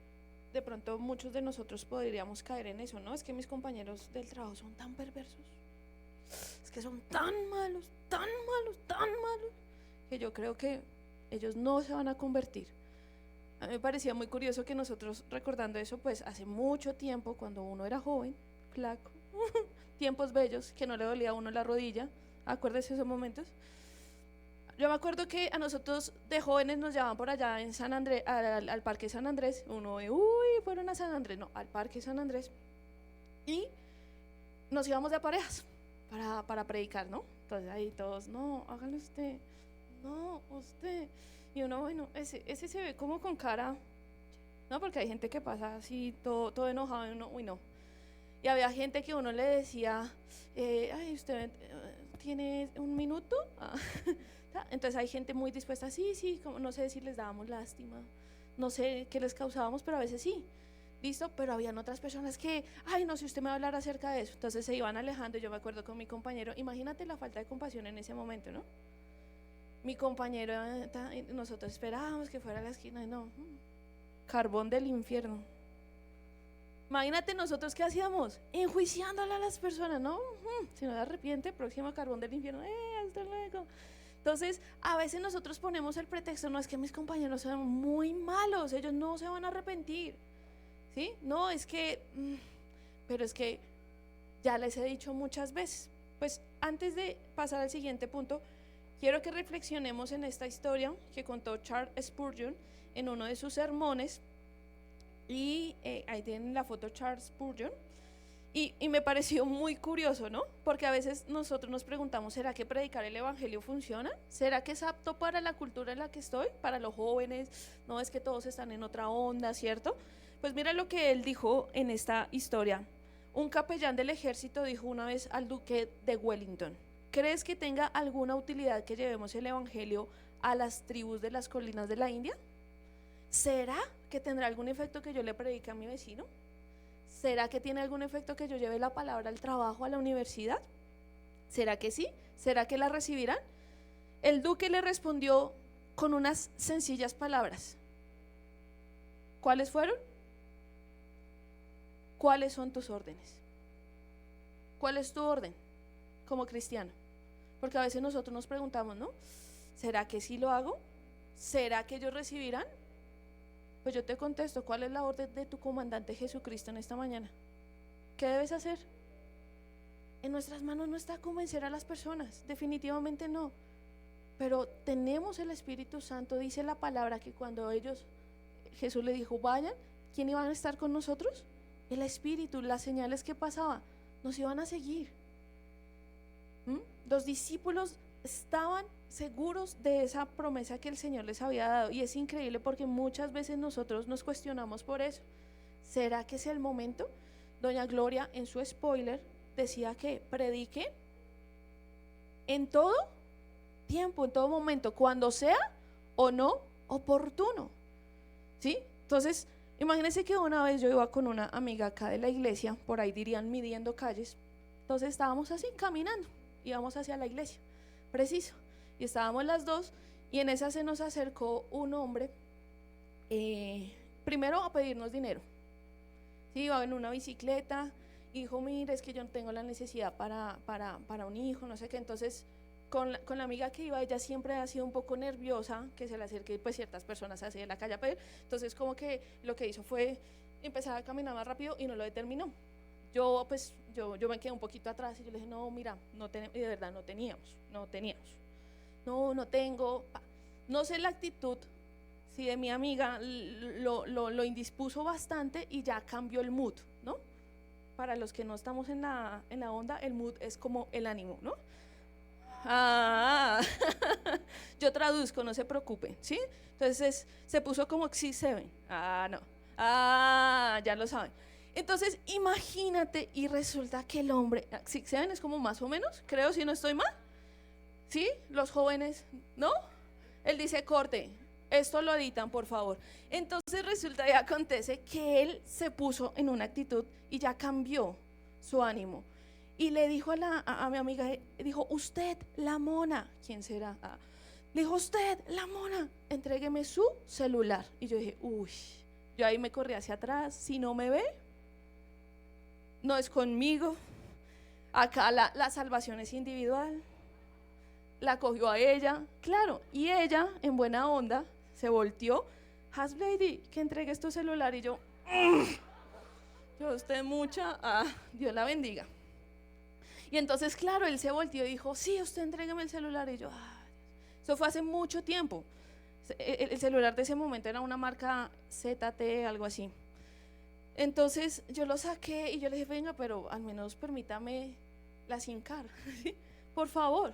de pronto muchos de nosotros podríamos caer en eso, ¿no? Es que mis compañeros del trabajo son tan perversos, es que son tan malos, que yo creo que ellos no se van a convertir. A mí me parecía muy curioso que nosotros, recordando eso, pues hace mucho tiempo, cuando uno era joven, flaco, tiempos bellos, que no le dolía a uno la rodilla, acuérdese esos momentos. Yo me acuerdo que a nosotros de jóvenes nos llevaban por allá en San Andrés, al Parque San Andrés. Uno de, fueron a San Andrés, no, al Parque San Andrés. Y nos íbamos de a parejas para predicar, ¿no? Entonces ahí todos, no, hágalo usted, no, usted. Y uno, bueno, ese se ve como con cara, ¿no? Porque hay gente que pasa así, todo enojado, y uno, uy, no. Y había gente que uno le decía, ay, ¿usted tiene un minuto? Entonces hay gente muy dispuesta, sí, como, no sé si les dábamos lástima, no sé qué les causábamos, pero a veces sí, listo, pero habían otras personas que, ay, no sé, usted me va a hablar acerca de eso. Entonces se iban alejando. Yo me acuerdo con mi compañero, imagínate la falta de compasión en ese momento, ¿no? Mi compañero, nosotros esperábamos que fuera a la esquina y no, carbón del infierno. Imagínate nosotros qué hacíamos, enjuiciándole a las personas, ¿no? Si no se arrepiente, próximo carbón del infierno, hasta luego. Entonces, a veces nosotros ponemos el pretexto, no, es que mis compañeros son muy malos, ellos no se van a arrepentir, ¿sí? No, es que, pero es que ya les he dicho muchas veces. Pues antes de pasar al siguiente punto, quiero que reflexionemos en esta historia que contó Charles Spurgeon en uno de sus sermones. Y ahí tienen la foto Charles Spurgeon. Y me pareció muy curioso, ¿no? Porque a veces nosotros nos preguntamos, ¿será que predicar el evangelio funciona? ¿Será que es apto para la cultura en la que estoy? Para los jóvenes, no es que todos están en otra onda, ¿cierto? Pues mira lo que él dijo en esta historia. Un capellán del ejército dijo una vez al duque de Wellington, ¿crees que tenga alguna utilidad que llevemos el evangelio a las tribus de las colinas de la India? ¿Será que tendrá algún efecto que yo le predique a mi vecino? ¿Será que tiene algún efecto que yo lleve la palabra al trabajo, a la universidad? ¿Será que sí? ¿Será que la recibirán? El duque le respondió con unas sencillas palabras. ¿Cuáles fueron? ¿Cuáles son tus órdenes? ¿Cuál es tu orden como cristiano? Porque a veces nosotros nos preguntamos, ¿no? ¿Será que sí lo hago? ¿Será que ellos recibirán? Pues yo te contesto, ¿cuál es la orden de tu comandante Jesucristo en esta mañana? ¿Qué debes hacer? En nuestras manos no está convencer a las personas, definitivamente no. Pero tenemos el Espíritu Santo, dice la palabra que cuando Jesús le dijo, vayan, ¿quién iban a estar con nosotros? El Espíritu, las señales que pasaban, nos iban a seguir. Los discípulos estaban seguros de esa promesa que el Señor les había dado, y es increíble porque muchas veces nosotros nos cuestionamos por eso. ¿Será que es el momento? Doña Gloria en su spoiler decía que prediquen en todo tiempo, en todo momento, cuando sea o no oportuno, ¿sí? Entonces, imagínense que una vez yo iba con una amiga acá de la iglesia, por ahí dirían midiendo calles. Entonces estábamos así caminando, íbamos hacia la iglesia, preciso, y estábamos las dos, y en esa se nos acercó un hombre, primero a pedirnos dinero. Sí, iba en una bicicleta y dijo, mire, es que yo no tengo la necesidad para un hijo, no sé qué. Entonces con la amiga que iba, ella siempre ha sido un poco nerviosa que se le acerque pues ciertas personas así de la calle a pedir. Entonces como que lo que hizo fue empezar a caminar más rápido y no lo determinó. Yo me quedé un poquito atrás y yo le dije, no, mira, y de verdad no teníamos. No tengo. No sé la actitud, si de mi amiga lo indispuso bastante y ya cambió el mood, ¿no? Para los que no estamos en la onda, el mood es como el ánimo, ¿no? Yo traduzco, no se preocupe, ¿sí? Entonces se puso como X7. No. Ya lo saben. Entonces imagínate, y resulta que el hombre, X7 es como más o menos, creo, si no estoy mal, ¿sí? Los jóvenes, ¿no? Él dice, corte, esto lo editan, por favor. Entonces resulta y acontece que él se puso en una actitud y ya cambió su ánimo. Y le dijo a mi amiga, dijo, usted, la mona, ¿quién será? Le dijo, usted, la mona, entrégueme su celular. Y yo dije, uy, yo ahí me corrí hacia atrás, si no me ve, no es conmigo. Acá la salvación es individual. La cogió a ella, claro, y ella, en buena onda, se volteó, Hasblady, que entregues tu celular, y yo, usted mucha, Dios la bendiga. Y entonces, claro, él se volteó y dijo, sí, usted entrégueme el celular, y yo, eso fue hace mucho tiempo. El celular de ese momento era una marca ZT, algo así. Entonces yo lo saqué y yo le dije, venga, pero al menos permítame la SIM card, ¿sí? Por favor.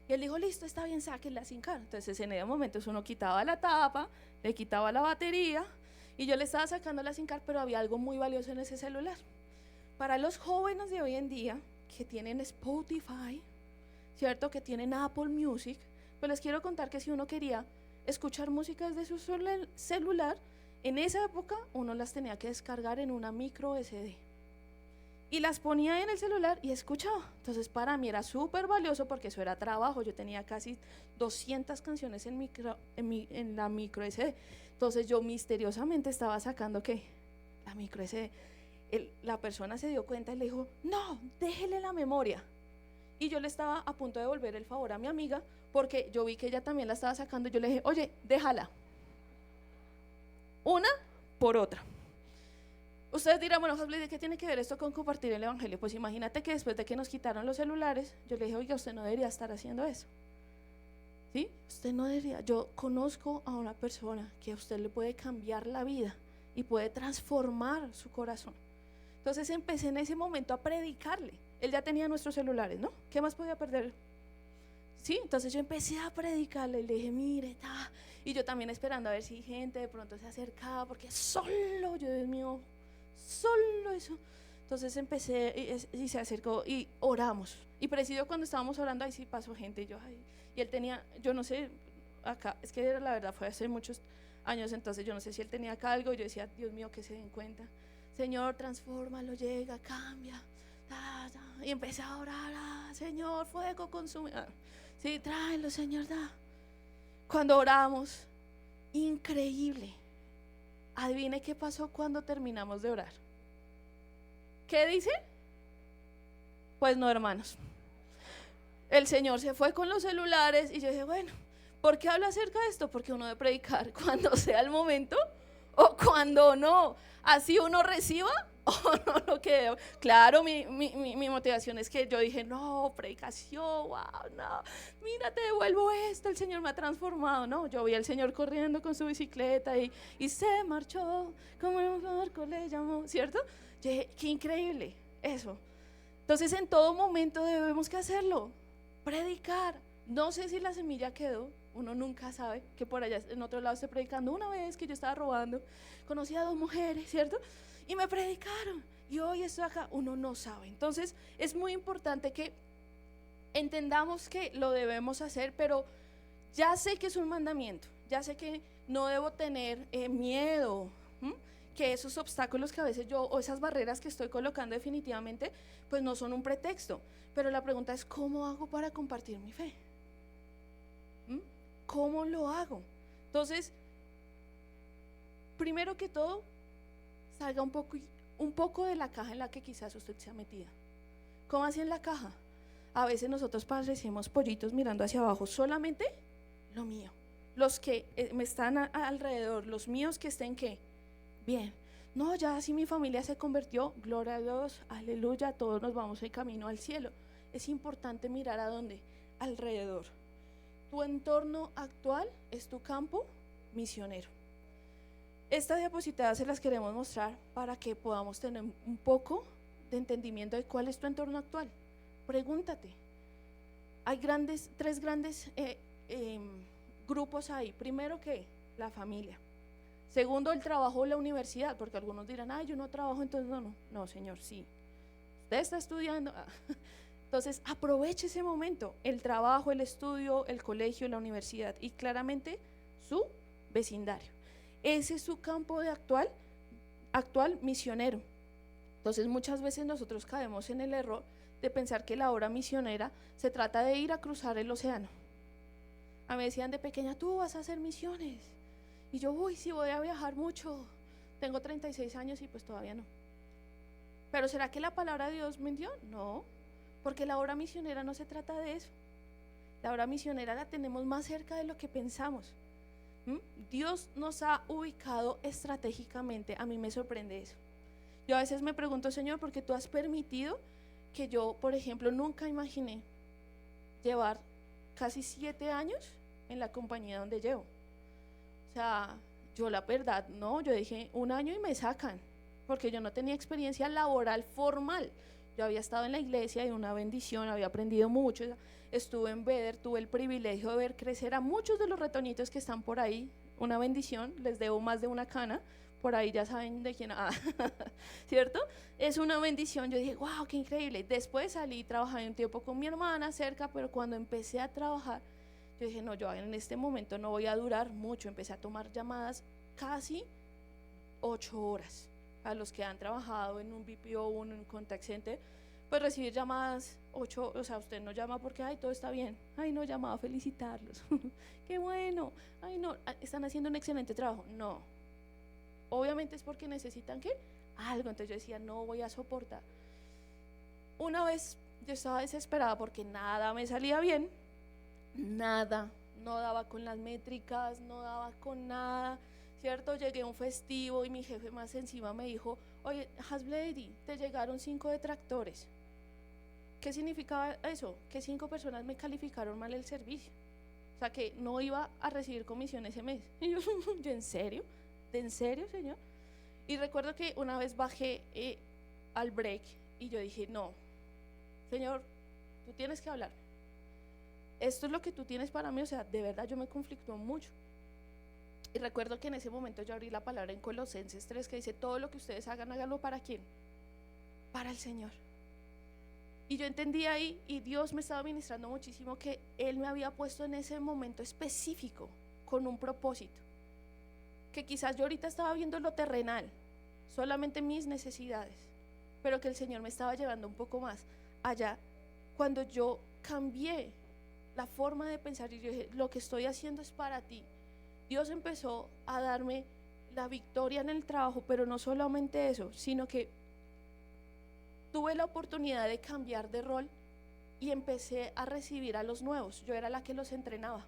Y él dijo, listo, está bien, sáquenla SIM card. Entonces en ese momento uno quitaba la tapa, le quitaba la batería y yo le estaba sacando la SIM card, pero había algo muy valioso en ese celular. Para los jóvenes de hoy en día que tienen Spotify, ¿cierto? Que tienen Apple Music, pues les quiero contar que si uno quería escuchar música desde su celular, en esa época uno las tenía que descargar en una micro SD y las ponía en el celular y escuchaba. Entonces para mí era súper valioso porque eso era trabajo. Yo tenía casi 200 canciones en la micro SD. Entonces yo misteriosamente estaba sacando ¿qué? La micro SD. La persona se dio cuenta y le dijo, no, déjele la memoria. Y yo le estaba a punto de devolver el favor a mi amiga porque yo vi que ella también la estaba sacando. Yo le dije, oye, déjala. Una por otra. Ustedes dirán, bueno, Hasblady, ¿qué tiene que ver esto con compartir el evangelio? Pues imagínate que después de que nos quitaron los celulares, yo le dije, oiga, usted no debería estar haciendo eso. ¿Sí? Usted no debería. Yo conozco a una persona que a usted le puede cambiar la vida y puede transformar su corazón. Entonces empecé en ese momento a predicarle. Él ya tenía nuestros celulares, ¿no? ¿Qué más podía perder? Sí, entonces yo empecé a predicarle y le dije, mire, y yo también esperando a ver si gente de pronto se acercaba, porque solo, yo, Dios mío, solo eso. Entonces empecé y se acercó y oramos. Y preciso cuando estábamos orando, ahí sí pasó gente. Y él tenía, yo no sé, acá, es que la verdad fue hace muchos años, entonces yo no sé si él tenía acá algo. Yo decía, Dios mío, que se den cuenta. Señor, transfórmalo, llega, cambia. Y empecé a orar, Señor, fuego consume. Sí, tráelo, Señor, Cuando oramos, increíble. Adivine qué pasó cuando terminamos de orar. ¿Qué dice? Pues no, hermanos. El Señor se fue con los celulares y yo dije, bueno, ¿por qué hablo acerca de esto? Porque uno debe predicar cuando sea el momento o cuando no. Así uno reciba o no lo que. Claro, mi motivación es que yo dije, no, predicación, wow, no, mira, te devuelvo esto, el Señor me ha transformado. No, yo vi al Señor corriendo con su bicicleta y se marchó, como el barco le llamó, ¿cierto? Yo dije, qué increíble eso. Entonces en todo momento debemos que hacerlo, predicar. No sé si la semilla quedó, uno nunca sabe, que por allá en otro lado esté predicando. Una vez que yo estaba robando, conocí a 2 mujeres, ¿cierto? Y me predicaron, y hoy estoy acá, uno no sabe. Entonces es muy importante que entendamos que lo debemos hacer, pero ya sé que es un mandamiento, ya sé que no debo tener miedo, que esos obstáculos que a veces yo, o esas barreras que estoy colocando definitivamente, pues no son un pretexto. Pero la pregunta es, ¿cómo hago para compartir mi fe? ¿Cómo lo hago? Entonces, primero que todo, salga un poco de la caja en la que quizás usted se ha metida. ¿Cómo así en la caja? A veces nosotros parecemos pollitos mirando hacia abajo, solamente lo mío. Los que me están alrededor, los míos que estén ¿qué? Bien. No, ya así mi familia se convirtió, gloria a Dios, aleluya, todos nos vamos en camino al cielo. Es importante mirar a dónde, alrededor. Tu entorno actual es tu campo misionero. Esta diapositiva se las queremos mostrar para que podamos tener un poco de entendimiento de cuál es tu entorno actual. Pregúntate. Hay tres grandes grupos ahí. Primero, ¿qué? La familia. Segundo, el trabajo o la universidad, porque algunos dirán, yo no trabajo, entonces no. No, señor, sí. Usted está estudiando. Entonces, aproveche ese momento, el trabajo, el estudio, el colegio, la universidad y claramente su vecindario. Ese es su campo de actual misionero. Entonces, muchas veces nosotros caemos en el error de pensar que la obra misionera se trata de ir a cruzar el océano. A mí me decían de pequeña, tú vas a hacer misiones. Y yo, sí, voy a viajar mucho. Tengo 36 años y pues todavía no. Pero ¿será que la palabra de Dios mintió? No, porque la obra misionera no se trata de eso. La obra misionera la tenemos más cerca de lo que pensamos. Dios nos ha ubicado estratégicamente. A mí me sorprende eso. Yo a veces me pregunto, Señor, ¿por qué tú has permitido que yo, por ejemplo, nunca imaginé llevar casi 7 años en la compañía donde llevo? O sea, yo la verdad, no, yo dije 1 año y me sacan, porque yo no tenía experiencia laboral formal. Yo había estado en la iglesia y una bendición, había aprendido mucho, estuve en Beder, tuve el privilegio de ver crecer a muchos de los retoñitos que están por ahí, una bendición, les debo más de una cana, por ahí ya saben de quién, ¿cierto? Es una bendición, yo dije, wow, qué increíble. Después salí, trabajé un tiempo con mi hermana cerca, pero cuando empecé a trabajar, yo dije, no, yo en este momento no voy a durar mucho. Empecé a tomar llamadas casi 8 horas. A los que han trabajado en un BPO o en un contact center, pues recibir llamadas 8, o sea, usted no llama porque, todo está bien. No, llamaba a felicitarlos. Qué bueno. No, están haciendo un excelente trabajo. No. Obviamente es porque necesitan, ¿qué? Algo. Entonces yo decía, no voy a soportar. Una vez yo estaba desesperada porque nada me salía bien. Nada, no daba con las métricas, no daba con nada, ¿cierto? Llegué a un festivo y mi jefe más encima me dijo, oye, Hasblady, te llegaron 5 detractores. ¿Qué significaba eso? Que 5 personas me calificaron mal el servicio, o sea que no iba a recibir comisión ese mes. Y yo, ¿en serio? ¿De en serio, señor? Y recuerdo que una vez bajé al break y yo dije, no, señor, tú tienes que hablar. Esto es lo que tú tienes para mí, o sea, de verdad yo me conflictó mucho. Y recuerdo que en ese momento yo abrí la palabra en Colosenses 3 que dice, todo lo que ustedes hagan, háganlo ¿para quién? Para el Señor. Y yo entendí ahí, y Dios me estaba ministrando muchísimo, que Él me había puesto en ese momento específico, con un propósito. Que quizás yo ahorita estaba viendo lo terrenal, solamente mis necesidades, pero que el Señor me estaba llevando un poco más allá. Cuando yo cambié la forma de pensar y yo dije, lo que estoy haciendo es para ti. Dios empezó a darme la victoria en el trabajo, pero no solamente eso, sino que tuve la oportunidad de cambiar de rol y empecé a recibir a los nuevos. Yo era la que los entrenaba.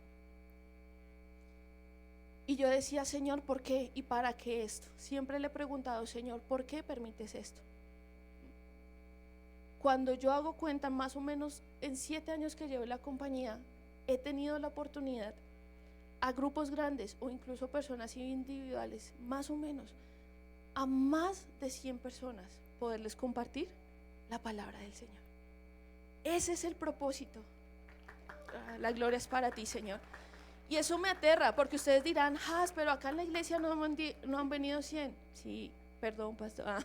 Y yo decía, Señor, ¿por qué y para qué esto? Siempre le he preguntado, Señor, ¿por qué permites esto? Cuando yo hago cuenta, más o menos en 7 años que llevo en la compañía, he tenido la oportunidad a grupos grandes o incluso personas individuales, más o menos, a más de 100 personas, poderles compartir la palabra del Señor. Ese es el propósito. La gloria es para ti, Señor. Y eso me aterra, porque ustedes dirán, pero acá en la iglesia no han venido 100. Sí, perdón, pastor.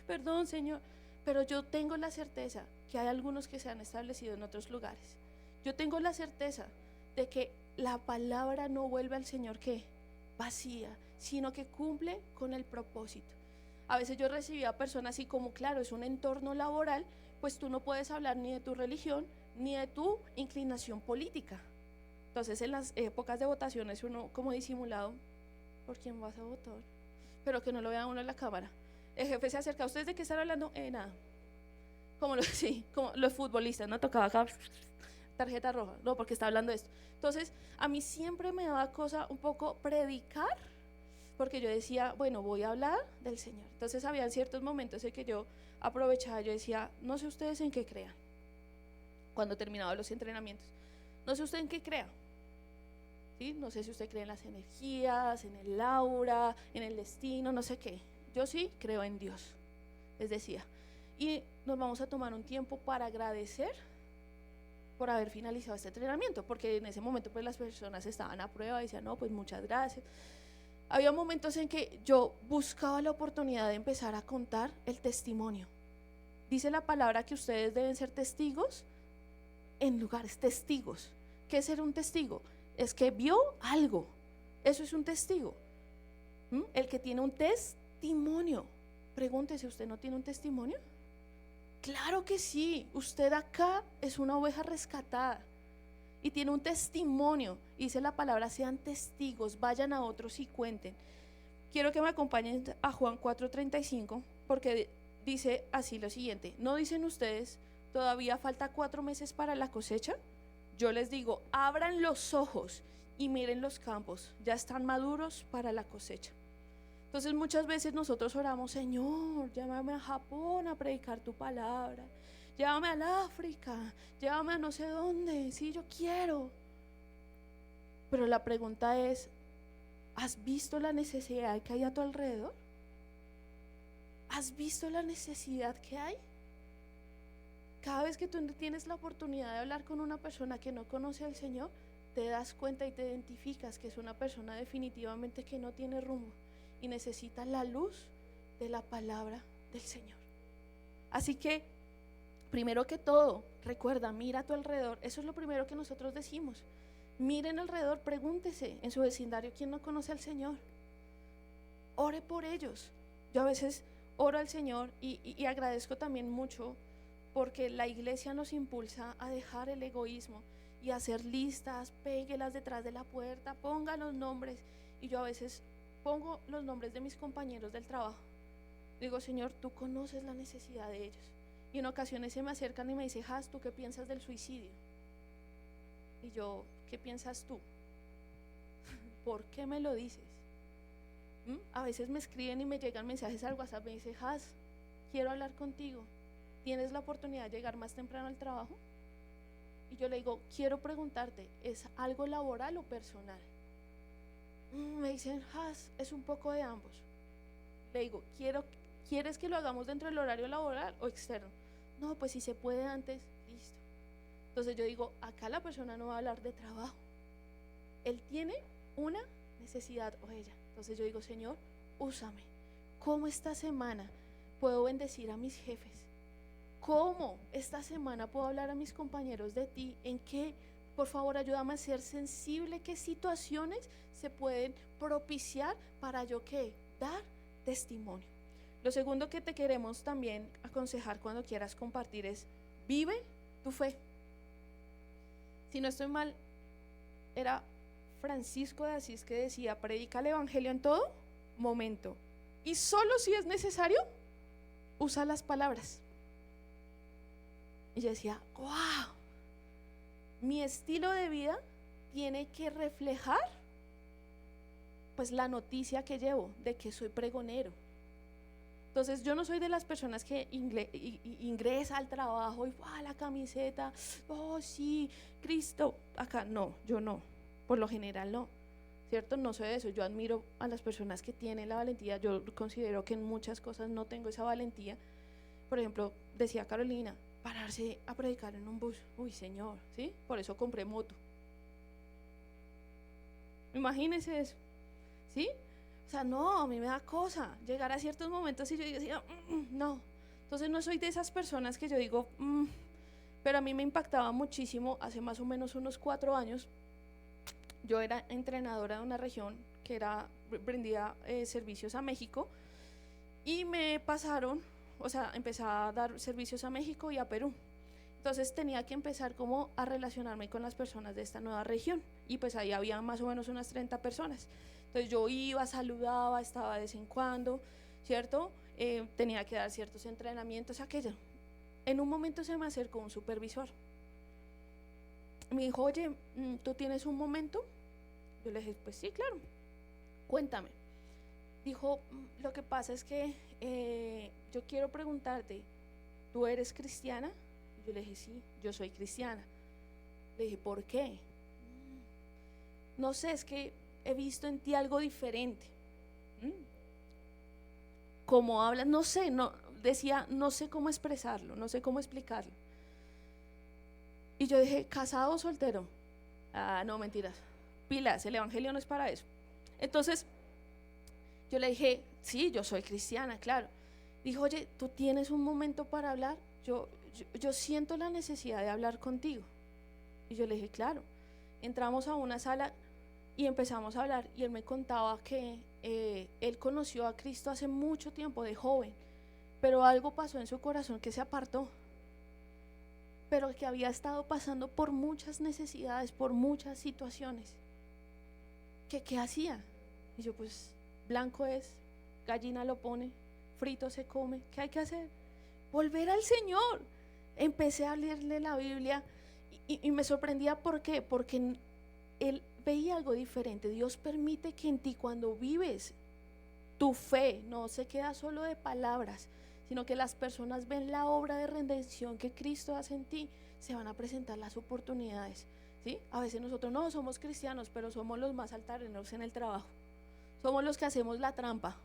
Perdón, Señor. Pero yo tengo la certeza que hay algunos que se han establecido en otros lugares. Yo tengo la certeza de que la palabra no vuelve al Señor que vacía, sino que cumple con el propósito. A veces yo recibía personas así como, claro, es un entorno laboral, pues tú no puedes hablar ni de tu religión, ni de tu inclinación política. Entonces en las épocas de votaciones uno como disimulado, ¿por quién vas a votar? Pero que no lo vea uno en la cámara. El jefe se acerca, ¿ustedes de qué están hablando? Nada. sí, como los futbolistas, ¿no? Tocaba acá, tarjeta roja, no, porque está hablando de esto. Entonces, a mí siempre me daba cosa un poco predicar, porque yo decía, bueno, voy a hablar del Señor. Entonces, había ciertos momentos en que yo aprovechaba, yo decía, no sé ustedes en qué crean, cuando terminaba los entrenamientos, no sé usted en qué crea, ¿sí? No sé si usted cree en las energías, en el aura, en el destino, no sé qué. Yo sí creo en Dios, les decía. Y nos vamos a tomar un tiempo para agradecer por haber finalizado este entrenamiento, porque en ese momento pues las personas estaban a prueba y decían, no, pues muchas gracias. Había momentos en que yo buscaba la oportunidad de empezar a contar el testimonio. Dice la palabra que ustedes deben ser testigos en lugares, testigos. ¿Qué es ser un testigo? Es que vio algo, eso es un testigo. El que tiene un testimonio, pregúntese, ¿usted no tiene un testimonio? Claro que sí, usted acá es una oveja rescatada y tiene un testimonio. Dice la palabra, sean testigos, vayan a otros y cuenten. Quiero que me acompañen a Juan 4:35, porque dice así lo siguiente: ¿no dicen ustedes, todavía falta 4 meses para la cosecha? Yo les digo, abran los ojos y miren los campos, ya están maduros para la cosecha. Entonces muchas veces nosotros oramos, Señor, llévame a Japón a predicar tu palabra, llévame al África, llévame a no sé dónde, sí, yo quiero. Pero la pregunta es, ¿has visto la necesidad que hay a tu alrededor? ¿Has visto la necesidad que hay? Cada vez que tú tienes la oportunidad de hablar con una persona que no conoce al Señor, te das cuenta y te identificas que es una persona definitivamente que no tiene rumbo y necesita la luz de la palabra del Señor. Así que, primero que todo, recuerda, mira a tu alrededor. Eso es lo primero que nosotros decimos. Miren alrededor, pregúntese en su vecindario quién no conoce al Señor. Ore por ellos. Yo a veces oro al Señor y agradezco también mucho, porque la iglesia nos impulsa a dejar el egoísmo y a hacer listas, péguelas detrás de la puerta, ponga los nombres. Y yo a veces pongo los nombres de mis compañeros del trabajo. Digo, Señor, tú conoces la necesidad de ellos. Y en ocasiones se me acercan y me dicen, Has, ¿tú qué piensas del suicidio? Y yo, ¿qué piensas tú? ¿Por qué me lo dices? A veces me escriben y me llegan mensajes al WhatsApp, me dicen, Has, quiero hablar contigo. ¿Tienes la oportunidad de llegar más temprano al trabajo? Y yo le digo, quiero preguntarte, ¿es algo laboral o personal? Me dicen, Has, es un poco de ambos. Le digo, ¿quieres que lo hagamos dentro del horario laboral o externo? No, pues si se puede antes, listo. Entonces yo digo, acá la persona no va a hablar de trabajo. Él tiene una necesidad o ella. Entonces yo digo, Señor, úsame. ¿Cómo esta semana puedo bendecir a mis jefes? ¿Cómo esta semana puedo hablar a mis compañeros de ti? ¿En qué? Por favor, ayúdame a ser sensible. ¿Qué situaciones se pueden propiciar para yo qué? Dar testimonio. Lo segundo que te queremos también aconsejar cuando quieras compartir es, vive tu fe. Si no estoy mal, era Francisco de Asís que decía, predica el evangelio en todo momento. Y solo si es necesario, usa las palabras. Y yo decía, wow, mi estilo de vida tiene que reflejar pues la noticia que llevo de que soy pregonero. Entonces yo no soy de las personas que ingresa al trabajo y la camiseta, oh sí, Cristo, acá no, yo no, por lo general no, ¿cierto? No soy de eso. Yo admiro a las personas que tienen la valentía. Yo considero que en muchas cosas no tengo esa valentía. Por ejemplo, decía Carolina, pararse a predicar en un bus, uy Señor, ¿sí? Por eso compré moto. Imagínense eso, ¿sí? O sea, no, a mí me da cosa llegar a ciertos momentos y yo decía, no. Entonces no soy de esas personas que yo digo, pero a mí me impactaba muchísimo hace más o menos unos 4 años. Yo era entrenadora de una región que brindía servicios a México y me pasaron, o sea, empecé a dar servicios a México y a Perú. Entonces tenía que empezar como a relacionarme con las personas de esta nueva región y pues ahí había más o menos unas 30 personas. Entonces yo iba, saludaba, estaba de vez en cuando, ¿cierto? Tenía que dar ciertos entrenamientos, aquello. en un momento se me acercó un supervisor. Me dijo, oye, ¿tú tienes un momento? Yo le dije, pues sí, claro, cuéntame. Dijo, lo que pasa es que yo quiero preguntarte, ¿tú eres cristiana? Yo le dije, sí, yo soy cristiana. Le dije, ¿por qué? No sé, es que he visto en ti algo diferente. Como hablas, no sé, decía, no sé cómo expresarlo, no sé cómo explicarlo. Y yo dije, ¿casado o soltero? Ah, no, mentiras. Pilas, el evangelio no es para eso. Entonces, yo le dije, sí, yo soy cristiana, claro. Dijo, oye, ¿tú tienes un momento para hablar? Yo siento la necesidad de hablar contigo. Y yo le dije, claro. Entramos a una sala y empezamos a hablar, y él me contaba que él conoció a Cristo hace mucho tiempo, de joven, pero algo pasó en su corazón que se apartó, pero que había estado pasando por muchas necesidades, por muchas situaciones. ¿Qué hacía? Y yo, pues, blanco es, gallina lo pone, frito se come, ¿qué hay que hacer? Volver al Señor. Empecé a leerle la Biblia y me sorprendía. ¿Por qué? Porque él veía algo diferente. Dios permite que en ti, cuando vives tu fe, no se queda solo de palabras, sino que las personas ven la obra de redención que Cristo hace en ti, se van a presentar las oportunidades, ¿sí? A veces nosotros no somos cristianos, pero somos los más altaneros en el trabajo, somos los que hacemos la trampa,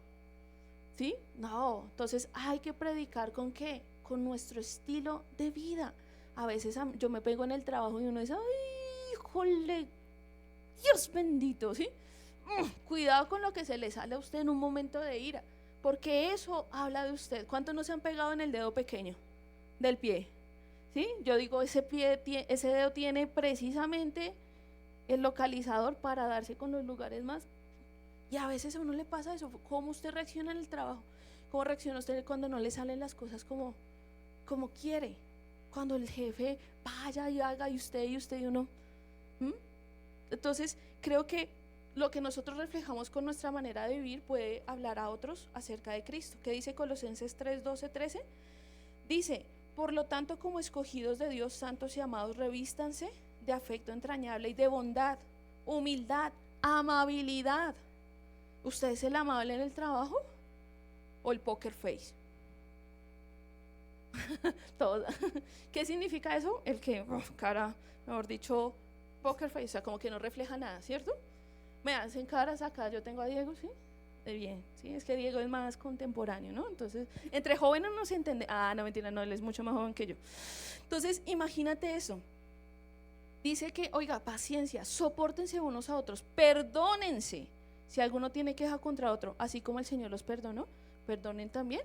¿sí? No, entonces hay que predicar ¿con qué? Con nuestro estilo de vida. A veces yo me pego en el trabajo y uno dice, ¡ay, híjole! Dios bendito, ¿sí? Cuidado con lo que se le sale a usted en un momento de ira, porque eso habla de usted. ¿Cuántos no se han pegado en el dedo pequeño del pie? ¿Sí? Yo digo, ese dedo tiene precisamente el localizador para darse con los lugares más. Y a veces a uno le pasa eso. ¿Cómo usted reacciona en el trabajo? ¿Cómo reacciona usted cuando no le salen las cosas como quiere? Cuando el jefe vaya y haga y usted y uno. Entonces, creo que lo que nosotros reflejamos con nuestra manera de vivir puede hablar a otros acerca de Cristo. ¿Qué dice Colosenses 3, 12, 13? Dice, por lo tanto, como escogidos de Dios, santos y amados, revístanse de afecto entrañable y de bondad, humildad, amabilidad. ¿Usted es el amable en el trabajo o el poker face? Todo. ¿Qué significa eso? El que, cara, mejor dicho, poker face, o sea, como que no refleja nada, ¿cierto? Me hacen caras acá, yo tengo a Diego, ¿sí? De bien, ¿sí? Es que Diego es más contemporáneo, ¿no? Entonces, entre jóvenes no se entiende. Ah, no, mentira, no, él es mucho más joven que yo. Entonces, imagínate eso. Dice que, oiga, paciencia, sopórtense unos a otros, perdónense. Si alguno tiene queja contra otro, así como el Señor los perdonó, perdonen también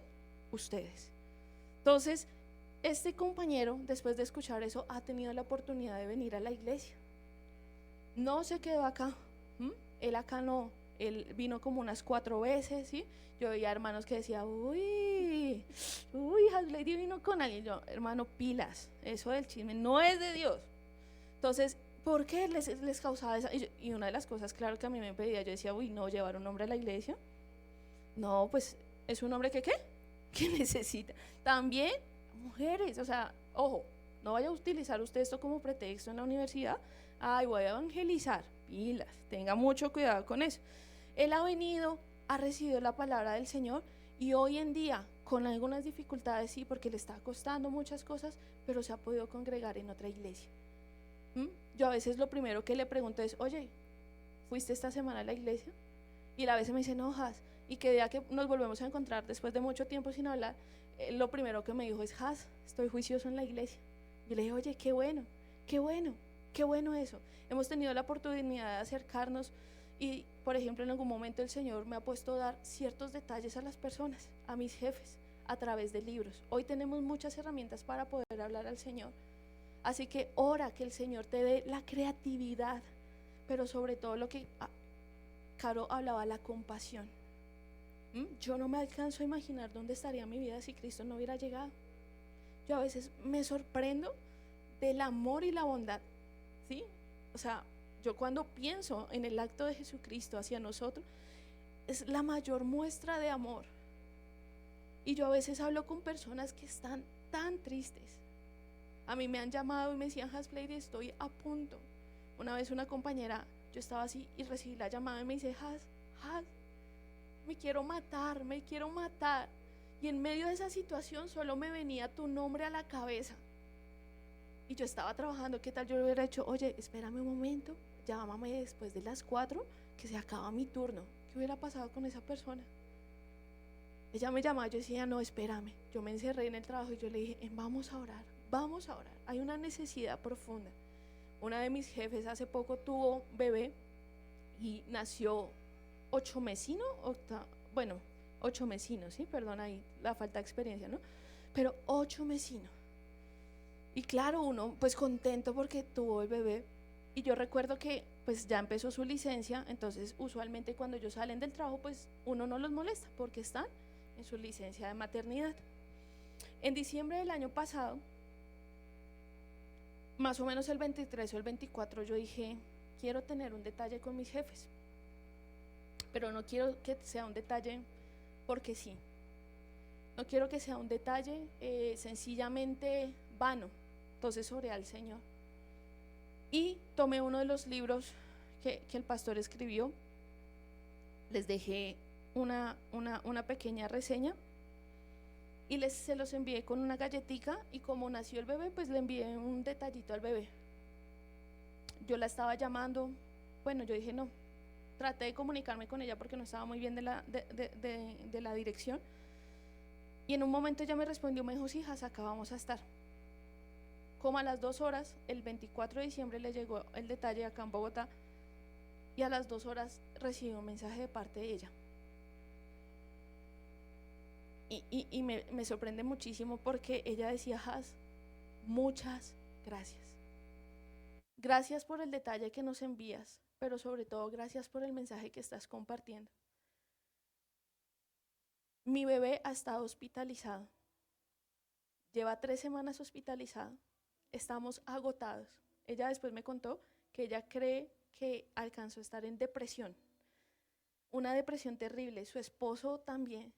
ustedes. Entonces, este compañero, después de escuchar eso, ha tenido la oportunidad de venir a la iglesia. No se quedó acá. Él acá no, él vino como unas 4 veces, ¿sí? Yo veía hermanos que decían, uy, Haslady vino con alguien. Yo, hermano, pilas, eso del chisme no es de Dios. Entonces, ¿por qué les causaba esa? Y una de las cosas, claro, que a mí me pedía, yo decía, uy, no, llevar un hombre a la iglesia. No, pues, ¿es un hombre que qué? Que necesita. También, mujeres, o sea, ojo, no vaya a utilizar usted esto como pretexto en la universidad. Ay, voy a evangelizar. Pilas, tenga mucho cuidado con eso. Él ha venido, ha recibido la palabra del Señor y hoy en día, con algunas dificultades, sí, porque le está costando muchas cosas, pero se ha podido congregar en otra iglesia. Yo a veces lo primero que le pregunto es, oye, ¿fuiste esta semana a la iglesia? Y él a veces me dice, no, Has, y que día que nos volvemos a encontrar después de mucho tiempo sin hablar, lo primero que me dijo es, Has, estoy juicioso en la iglesia. Yo le dije, oye, qué bueno, qué bueno. Qué bueno eso. Hemos tenido la oportunidad de acercarnos y, por ejemplo, en algún momento el Señor me ha puesto a dar ciertos detalles a las personas, a mis jefes, a través de libros. Hoy tenemos muchas herramientas para poder hablar al Señor. Así que ora que el Señor te dé la creatividad, pero sobre todo lo que Caro hablaba, la compasión. Yo no me alcanzo a imaginar dónde estaría mi vida si Cristo no hubiera llegado. Yo a veces me sorprendo del amor y la bondad. ¿Sí? O sea, yo cuando pienso en el acto de Jesucristo hacia nosotros, es la mayor muestra de amor. Y yo a veces hablo con personas que están tan tristes. A mí me han llamado y me decían, Hasblady, estoy a punto. Una vez una compañera, yo estaba así y recibí la llamada y me dice, Has, me quiero matar, me quiero matar. Y en medio de esa situación solo me venía tu nombre a la cabeza. Y yo estaba trabajando, ¿qué tal yo le hubiera dicho? Oye, espérame un momento, llámame después de las 4, que se acaba mi turno. ¿Qué hubiera pasado con esa persona? Ella me llamaba, yo decía, no, espérame. Yo me encerré en el trabajo y yo le dije, vamos a orar, vamos a orar. Hay una necesidad profunda. Una de mis jefes hace poco tuvo bebé y nació 8 mesinos, 8 mesinos, ¿sí? Perdón ahí la falta de experiencia, ¿no? Pero 8 mesinos. Y claro, uno pues contento porque tuvo el bebé. Y yo recuerdo que pues ya empezó su licencia, entonces usualmente cuando ellos salen del trabajo pues uno no los molesta porque están en su licencia de maternidad. En diciembre del año pasado, más o menos el 23 o el 24, yo dije, quiero tener un detalle con mis jefes, pero no quiero que sea un detalle porque sí. No quiero que sea un detalle sencillamente vano. Entonces oré al Señor y tomé uno de los libros que el pastor escribió. Les dejé una pequeña reseña y se los envié con una galletica, y como nació el bebé pues le envié un detallito al bebé. Yo la estaba llamando, bueno, yo dije no, traté de comunicarme con ella porque no estaba muy bien de la dirección, y en un momento ella me respondió, me dijo, sí, hijas, acá vamos a estar. Como a las 2 horas, el 24 de diciembre le llegó el detalle acá en Bogotá, y a las 2 horas recibí un mensaje de parte de ella. Y me sorprende muchísimo porque ella decía, Has, muchas gracias. Gracias por el detalle que nos envías, pero sobre todo gracias por el mensaje que estás compartiendo. Mi bebé ha estado hospitalizado. Lleva 3 semanas hospitalizado. Estamos agotados. Ella después me contó que ella cree que alcanzó a estar en depresión. Una depresión terrible. Su esposo también.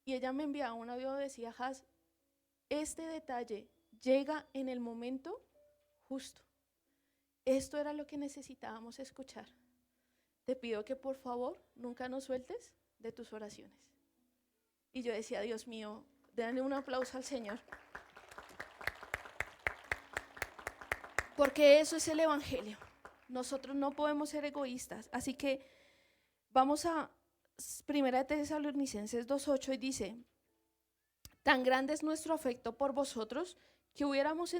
Y ella me enviaba un audio, decía, Has, este detalle llega en el momento justo. Esto era lo que necesitábamos escuchar. Te pido que por favor nunca nos sueltes de tus oraciones. Y yo decía, Dios mío, denle un aplauso al Señor. Porque eso es el Evangelio. Nosotros no podemos ser egoístas. Así que vamos a 1 Tesalonicenses 2:8 y dice, tan grande es nuestro afecto por vosotros que hubiéramos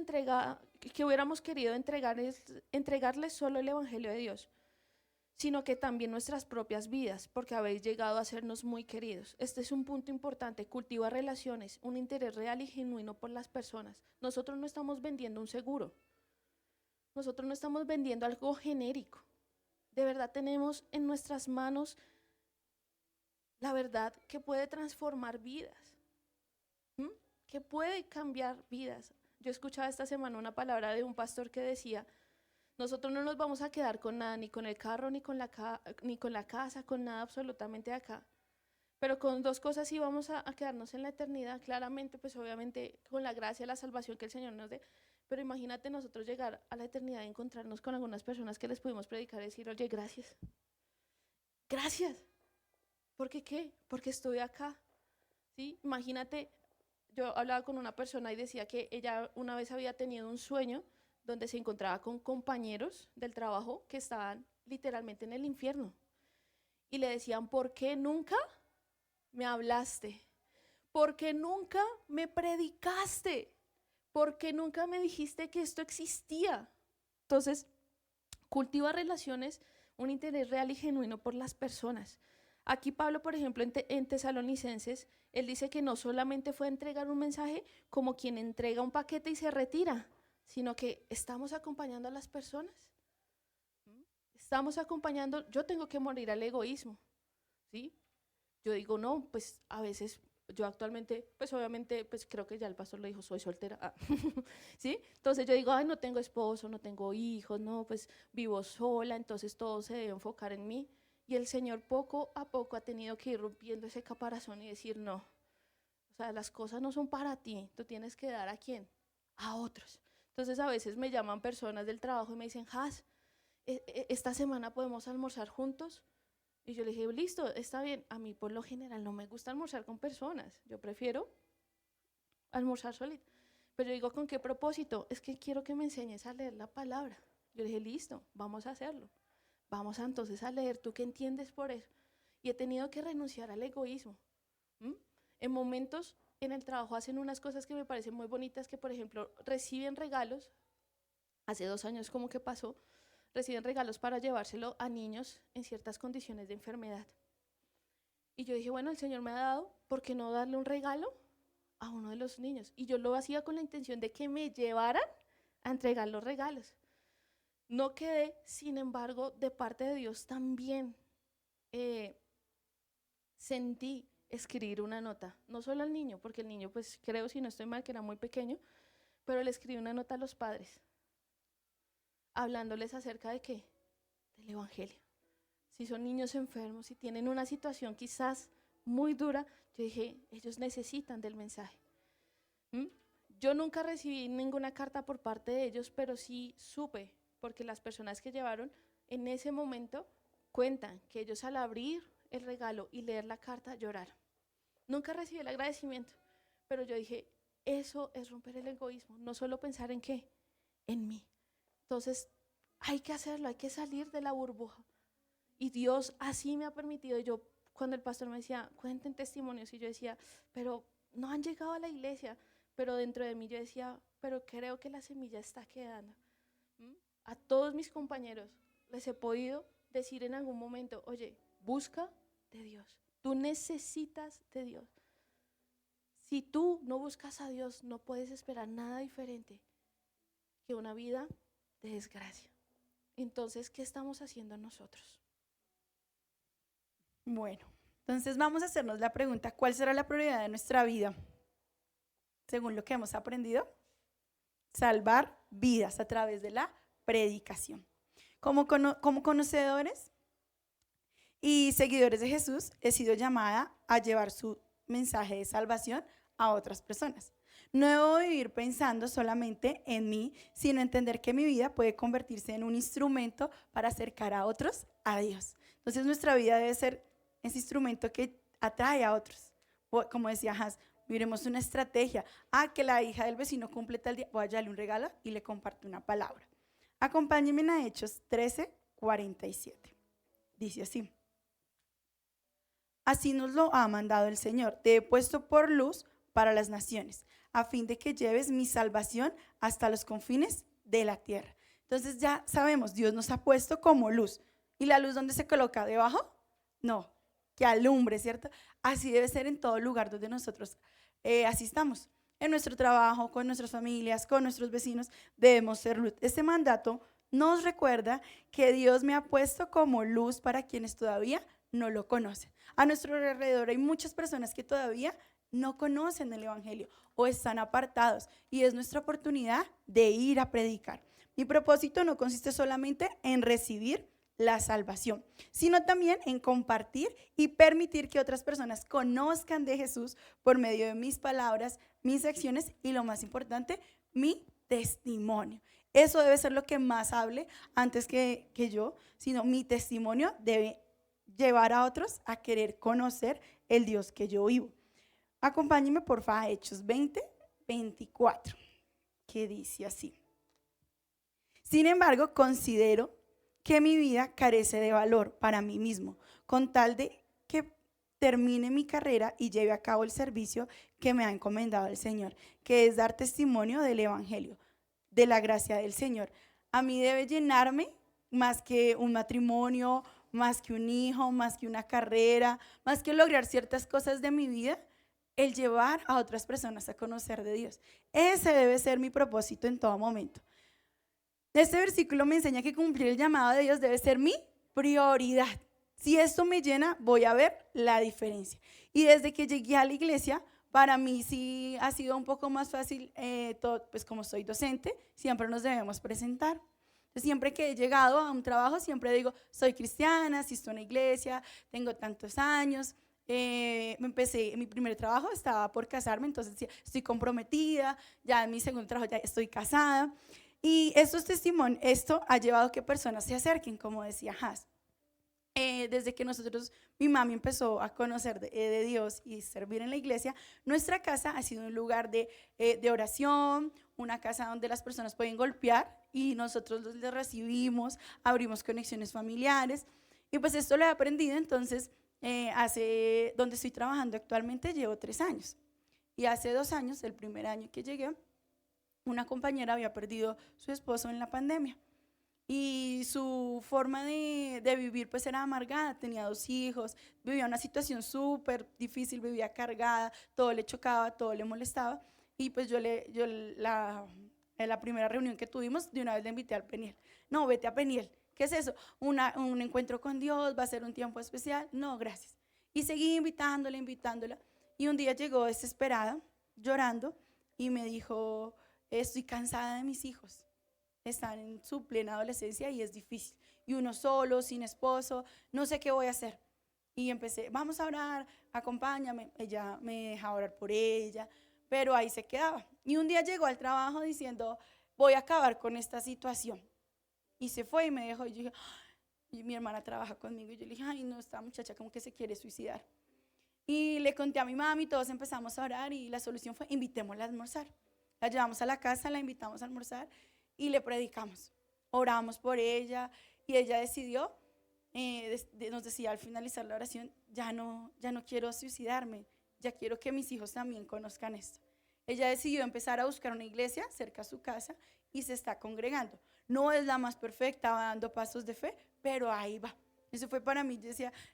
querido entregarles solo el Evangelio de Dios, sino que también nuestras propias vidas, porque habéis llegado a sernos muy queridos. Este es un punto importante, cultiva relaciones, un interés real y genuino por las personas. Nosotros no estamos vendiendo un seguro. Nosotros no estamos vendiendo algo genérico. De verdad tenemos en nuestras manos la verdad que puede transformar vidas, que puede cambiar vidas. Yo escuchaba esta semana una palabra de un pastor que decía, nosotros no nos vamos a quedar con nada, ni con el carro, ni con la casa, con nada absolutamente acá. Pero con 2 cosas sí vamos a quedarnos en la eternidad, claramente, pues obviamente con la gracia, la salvación que el Señor nos dé. Pero imagínate nosotros llegar a la eternidad y encontrarnos con algunas personas que les pudimos predicar y decir, oye, gracias. Gracias. ¿Por qué qué? Porque estoy acá. ¿Sí? Imagínate, yo hablaba con una persona y decía que ella una vez había tenido un sueño donde se encontraba con compañeros del trabajo que estaban literalmente en el infierno. Y le decían, ¿por qué nunca me hablaste? ¿Por qué nunca me predicaste? ¿Por qué nunca me dijiste que esto existía? Entonces, cultiva relaciones, un interés real y genuino por las personas. Aquí Pablo, por ejemplo, en Tesalonicenses, él dice que no solamente fue a entregar un mensaje como quien entrega un paquete y se retira, sino que estamos acompañando a las personas. Estamos acompañando, yo tengo que morir al egoísmo, ¿sí? Yo digo, no, pues a veces, yo actualmente, pues obviamente, pues creo que ya el pastor lo dijo, soy soltera, ¿sí? Entonces yo digo, ay, no tengo esposo, no tengo hijos, no, pues vivo sola, entonces todo se debe enfocar en mí. Y el Señor poco a poco ha tenido que ir rompiendo ese caparazón y decir, no, o sea, las cosas no son para ti, tú tienes que dar ¿a quién? A otros. Entonces a veces me llaman personas del trabajo y me dicen, Has, esta semana podemos almorzar juntos. Y yo le dije, listo, está bien. A mí por lo general no me gusta almorzar con personas, yo prefiero almorzar solita. Pero yo digo, ¿con qué propósito? Es que quiero que me enseñes a leer la palabra. Yo le dije, listo, vamos a hacerlo. Vamos entonces a leer, ¿tú qué entiendes por eso? Y he tenido que renunciar al egoísmo. En momentos en el trabajo hacen unas cosas que me parecen muy bonitas, que por ejemplo reciben regalos, hace 2 años como que pasó, reciben regalos para llevárselo a niños en ciertas condiciones de enfermedad. Y yo dije, bueno, el Señor me ha dado, ¿por qué no darle un regalo a uno de los niños? Y yo lo hacía con la intención de que me llevaran a entregar los regalos. No quedé, sin embargo, de parte de Dios también sentí escribir una nota, no solo al niño, porque el niño, pues creo, si no estoy mal, que era muy pequeño, pero le escribí una nota a los padres, hablándoles acerca de qué, del evangelio. Si son niños enfermos, si tienen una situación quizás muy dura, yo dije, ellos necesitan del mensaje. Yo nunca recibí ninguna carta por parte de ellos, pero sí supe, porque las personas que llevaron en ese momento cuentan que ellos al abrir el regalo y leer la carta lloraron. Nunca recibí el agradecimiento, pero yo dije, eso es romper el egoísmo, no solo pensar en qué, en mí. Entonces hay que hacerlo, hay que salir de la burbuja. Y Dios así me ha permitido. Yo, cuando el pastor me decía, cuenten testimonios, y yo decía, pero no han llegado a la iglesia, pero dentro de mí yo decía, pero creo que la semilla está quedando. A todos mis compañeros les he podido decir en algún momento, oye, busca de Dios, tú necesitas de Dios. Si tú no buscas a Dios, no puedes esperar nada diferente que una vida de desgracia. Entonces, ¿qué estamos haciendo nosotros? Bueno, entonces vamos a hacernos la pregunta, ¿cuál será la prioridad de nuestra vida? Según lo que hemos aprendido, salvar vidas a través de la predicación. Como conocedores y seguidores de Jesús, he sido llamada a llevar su mensaje de salvación a otras personas. No debo vivir pensando solamente en mí, sino entender que mi vida puede convertirse en un instrumento para acercar a otros a Dios. Entonces nuestra vida debe ser ese instrumento que atrae a otros. Como decía Hans, miremos una estrategia. Que la hija del vecino cumple tal día, voy a darle un regalo y le comparto una palabra. Acompáñenme a Hechos 13:47. Dice así. Así nos lo ha mandado el Señor. Te he puesto por luz para las naciones, a fin de que lleves mi salvación hasta los confines de la tierra. Entonces ya sabemos, Dios nos ha puesto como luz. ¿Y la luz dónde se coloca? ¿Debajo? No, que alumbre, ¿cierto? Así debe ser en todo lugar donde nosotros asistamos. En nuestro trabajo, con nuestras familias, con nuestros vecinos, debemos ser luz. Este mandato nos recuerda que Dios me ha puesto como luz para quienes todavía no lo conocen. A nuestro alrededor hay muchas personas que todavía no conocen el evangelio o están apartados, y es nuestra oportunidad de ir a predicar. Mi propósito no consiste solamente en recibir la salvación, sino también en compartir y permitir que otras personas conozcan de Jesús por medio de mis palabras, mis acciones y, lo más importante, mi testimonio. Eso debe ser lo que más hable antes que yo, sino mi testimonio debe llevar a otros a querer conocer el Dios que yo vivo. Acompáñenme por favor a Hechos 20:24, que dice así. Sin embargo, considero que mi vida carece de valor para mí mismo, con tal de que termine mi carrera y lleve a cabo el servicio que me ha encomendado el Señor, que es dar testimonio del evangelio, de la gracia del Señor. A mí debe llenarme más que un matrimonio, más que un hijo, más que una carrera, más que lograr ciertas cosas de mi vida, el llevar a otras personas a conocer de Dios. Ese debe ser mi propósito en todo momento. Este versículo me enseña que cumplir el llamado de Dios debe ser mi prioridad. Si esto me llena, voy a ver la diferencia. Y desde que llegué a la iglesia, para mí sí ha sido un poco más fácil, pues como soy docente, siempre nos debemos presentar. Siempre que he llegado a un trabajo, siempre digo, soy cristiana, asisto a una iglesia, tengo tantos años, mi primer trabajo, estaba por casarme, entonces decía, estoy comprometida, ya en mi segundo trabajo ya estoy casada. Y estos testimonios, esto ha llevado a que personas se acerquen, como decía Has. Desde que mi mami empezó a conocer de Dios y servir en la iglesia, nuestra casa ha sido un lugar de oración, una casa donde las personas pueden golpear y nosotros les recibimos, abrimos conexiones familiares. Y pues esto lo he aprendido, entonces donde estoy trabajando actualmente llevo 3 años. Y hace 2 años, el primer año que llegué, una compañera había perdido su esposo en la pandemia. Y su forma de vivir pues era amargada, tenía 2 hijos, vivía una situación súper difícil, vivía cargada, todo le chocaba, todo le molestaba. Y pues en la primera reunión que tuvimos, de una vez le invité al Peniel. No, vete a Peniel. ¿Qué es eso? Un encuentro con Dios, va a ser un tiempo especial. No, gracias. Y seguí invitándola. Y un día llegó desesperada, llorando, y me dijo, estoy cansada de mis hijos. Están en su plena adolescencia y es difícil. Y uno solo, sin esposo, no sé qué voy a hacer. Y empecé, vamos a orar, acompáñame. Ella me dejaba orar por ella, pero ahí se quedaba. Y un día llegó al trabajo diciendo, voy a acabar con esta situación. Y se fue y me dejó. Y yo dije, y mi hermana trabaja conmigo. Y yo le dije, ay, no, esta muchacha como que se quiere suicidar. Y le conté a mi mami, todos empezamos a orar y la solución fue, invitémosla a almorzar. La llevamos a la casa, la invitamos a almorzar y le predicamos. Oramos por ella y ella decidió, nos decía al finalizar la oración, ya no quiero suicidarme, ya quiero que mis hijos también conozcan esto. Ella decidió empezar a buscar una iglesia cerca a su casa y se está congregando. No es la más perfecta, va dando pasos de fe, pero ahí va. Eso fue para mí.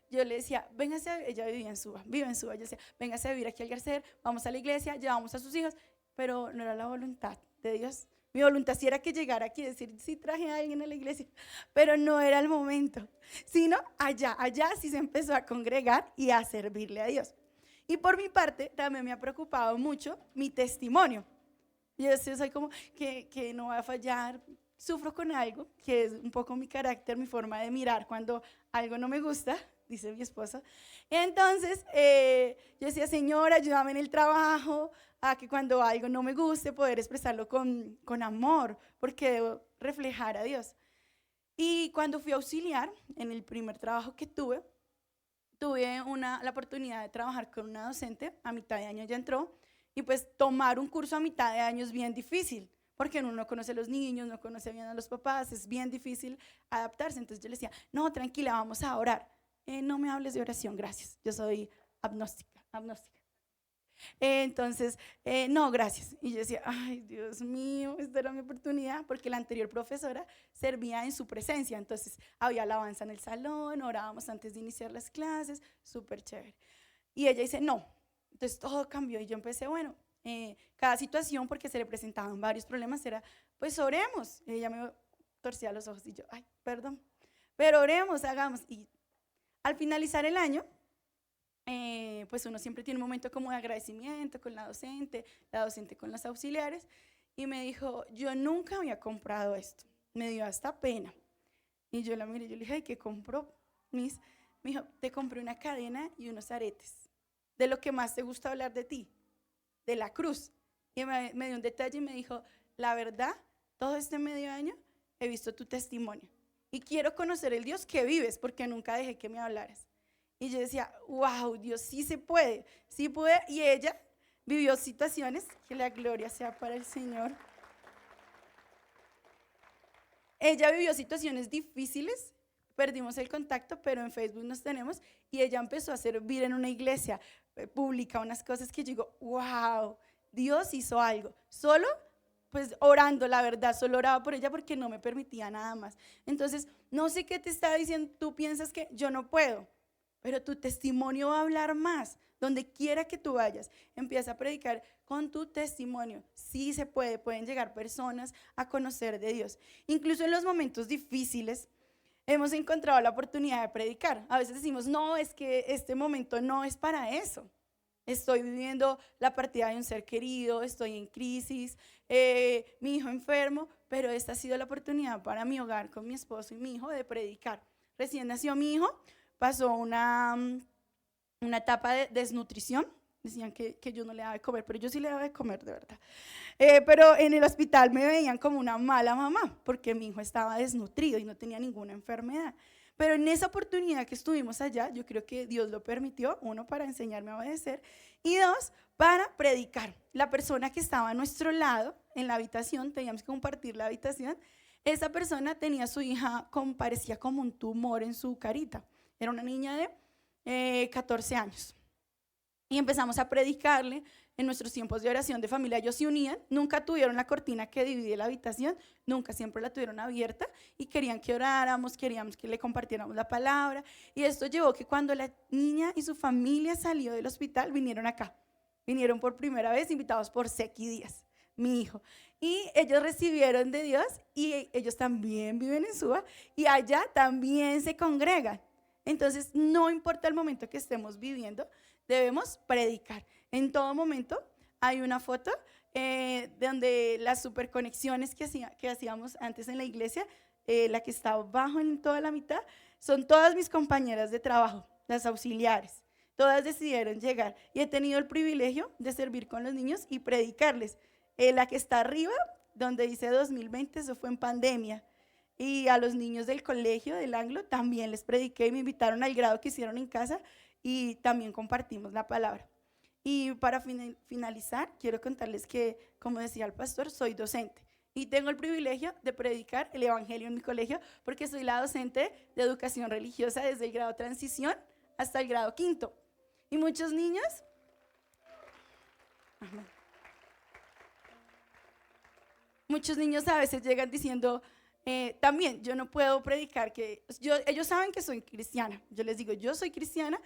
Yo le decía, véngase, ella vive en Suba. Yo decía, véngase a vivir aquí al Garcer, vamos a la iglesia, llevamos a sus hijos, pero no era la voluntad de Dios. Mi voluntad sí era que llegara aquí y decir, sí traje a alguien a la iglesia, pero no era el momento, sino allá sí se empezó a congregar y a servirle a Dios. Y por mi parte también me ha preocupado mucho mi testimonio. Yo soy como que no va a fallar, sufro con algo, que es un poco mi carácter, mi forma de mirar cuando algo no me gusta, dice mi esposo. Entonces yo decía, Señor, ayúdame en el trabajo, a que cuando algo no me guste poder expresarlo con amor, porque debo reflejar a Dios. Y cuando fui auxiliar, en el primer trabajo que tuve la oportunidad de trabajar con una docente, a mitad de año ya entró, y pues tomar un curso a mitad de año es bien difícil, porque uno no conoce a los niños, no conoce bien a los papás, es bien difícil adaptarse. Entonces yo le decía, no, tranquila, vamos a orar. No me hables de oración, gracias, yo soy agnóstica. Entonces, no, gracias. Y yo decía, ay, Dios mío, esta era mi oportunidad, porque la anterior profesora servía en su presencia. Entonces, había alabanza en el salón, orábamos antes de iniciar las clases, súper chévere. Y ella dice, no. Entonces, todo cambió y yo empecé, bueno, cada situación, porque se le presentaban varios problemas, era, pues oremos. Y ella me torcía los ojos y yo, ay, perdón, pero oremos, hagamos. Y al finalizar el año, pues uno siempre tiene un momento como de agradecimiento con la docente con los auxiliares, y me dijo, yo nunca había comprado esto, me dio hasta pena. Y yo la miré y yo le dije, ay, ¿qué compró? Me dijo, te compré una cadena y unos aretes, de lo que más te gusta hablar de ti, de la cruz. Y me dio un detalle y me dijo, la verdad, todo este medio año he visto tu testimonio y quiero conocer el Dios que vives, porque nunca dejé que me hablaras. Y yo decía, wow, Dios sí se puede, sí puede. Y ella vivió situaciones, que la gloria sea para el Señor. Ella vivió situaciones difíciles, perdimos el contacto, pero en Facebook nos tenemos, y ella empezó a servir en una iglesia, publica unas cosas que yo digo, wow, Dios hizo algo. Solo, pues orando, la verdad, solo oraba por ella porque no me permitía nada más. Entonces, no sé qué te está diciendo, tú piensas que yo no puedo, pero tu testimonio va a hablar más. Donde quiera que tú vayas, empieza a predicar con tu testimonio. Sí se puede, pueden llegar personas a conocer de Dios. Incluso en los momentos difíciles hemos encontrado la oportunidad de predicar. A veces decimos, no, es que este momento no es para eso. Estoy viviendo la partida de un ser querido, estoy en crisis, mi hijo enfermo, pero esta ha sido la oportunidad para mi hogar con mi esposo y mi hijo de predicar. Recién nació mi hijo, pasó una una etapa de desnutrición. Decían que yo no le daba de comer, pero yo sí le daba de comer, de verdad. Pero en el hospital me veían como una mala mamá, porque mi hijo estaba desnutrido y no tenía ninguna enfermedad. Pero en esa oportunidad que estuvimos allá, yo creo que Dios lo permitió, uno, para enseñarme a obedecer, y dos, para predicar. La persona que estaba a nuestro lado en la habitación, teníamos que compartir la habitación, esa persona tenía a su hija, parecía como un tumor en su carita. Era una niña de 14 años. Y empezamos a predicarle. En nuestros tiempos de oración de familia ellos se unían, nunca tuvieron la cortina que divide la habitación, nunca, siempre la tuvieron abierta y querían que oráramos, queríamos que le compartiéramos la palabra, y esto llevó que cuando la niña y su familia salió del hospital vinieron acá, vinieron por primera vez invitados por Seki Díaz, mi hijo, y ellos recibieron de Dios y ellos también viven en Suba y allá también se congregan. Entonces no importa el momento que estemos viviendo, debemos predicar. En todo momento hay una foto donde las superconexiones que hacíamos antes en la iglesia, la que está abajo en toda la mitad, son todas mis compañeras de trabajo, las auxiliares. Todas decidieron llegar y he tenido el privilegio de servir con los niños y predicarles. La que está arriba, donde dice 2020, eso fue en pandemia. Y a los niños del colegio del Anglo también les prediqué y me invitaron al grado que hicieron en casa y también compartimos la palabra. Y para finalizar, quiero contarles que, como decía el pastor, soy docente y tengo el privilegio de predicar el evangelio en mi colegio porque soy la docente de educación religiosa desde el grado transición hasta el grado 5. Y muchos niños, a veces llegan diciendo, también yo no puedo predicar ellos saben que soy cristiana. Yo les digo, yo soy cristiana,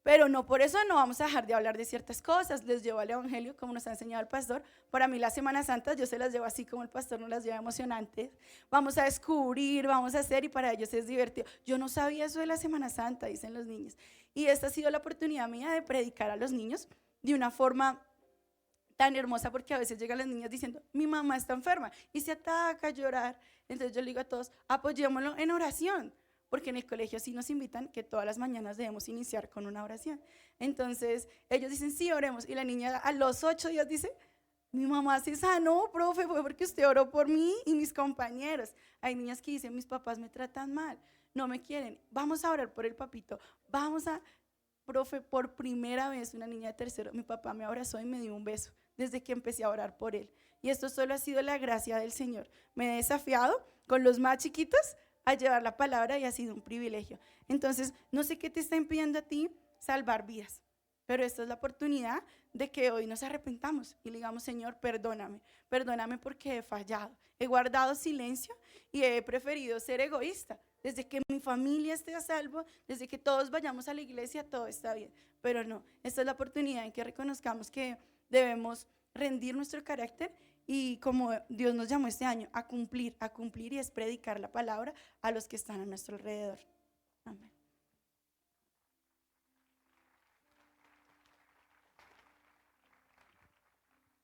pero no por eso no vamos a dejar de hablar de ciertas cosas. Les llevo al evangelio como nos ha enseñado el pastor. Para mí las Semanas Santas yo se las llevo así como el pastor nos las lleva emocionantes. Vamos a descubrir, vamos a hacer, y para ellos es divertido. Yo no sabía eso de la Semana Santa, dicen los niños. Y esta ha sido la oportunidad mía de predicar a los niños de una forma tan hermosa, porque a veces llegan las niñas diciendo, mi mamá está enferma, y se ataca a llorar. Entonces yo le digo a todos, apoyémoslo en oración, porque en el colegio sí nos invitan que todas las mañanas debemos iniciar con una oración. Entonces ellos dicen, sí, oremos, y la niña a los 8 días dice, mi mamá se sanó, profe, fue porque usted oró por mí y mis compañeros. Hay niñas que dicen, mis papás me tratan mal, no me quieren, vamos a orar por el papito, profe, por primera vez una niña de tercero, mi papá me abrazó y me dio un beso desde que empecé a orar por él. Y esto solo ha sido la gracia del Señor. Me he desafiado con los más chiquitos a llevar la palabra y ha sido un privilegio. Entonces, no sé qué te está impidiendo a ti salvar vidas, pero esta es la oportunidad de que hoy nos arrepentamos y le digamos, Señor, perdóname porque he fallado, he guardado silencio y he preferido ser egoísta. Desde que mi familia esté a salvo, desde que todos vayamos a la iglesia, todo está bien. Pero no, esta es la oportunidad en que reconozcamos que debemos rendir nuestro carácter y como Dios nos llamó este año, a cumplir y es predicar la palabra a los que están a nuestro alrededor. Amén.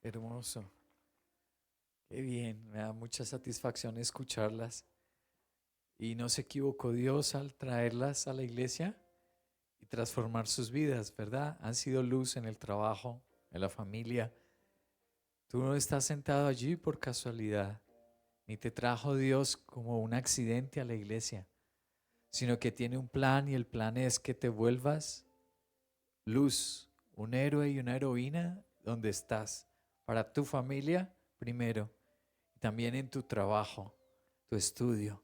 Hermoso. Qué bien, me da mucha satisfacción escucharlas. Y no se equivocó Dios al traerlas a la iglesia y transformar sus vidas, ¿verdad? Han sido luz en el trabajo, en la familia. Tú no estás sentado allí por casualidad, ni te trajo Dios como un accidente a la iglesia, sino que tiene un plan, y el plan es que te vuelvas luz, un héroe y una heroína donde estás, para tu familia primero, y también en tu trabajo, tu estudio.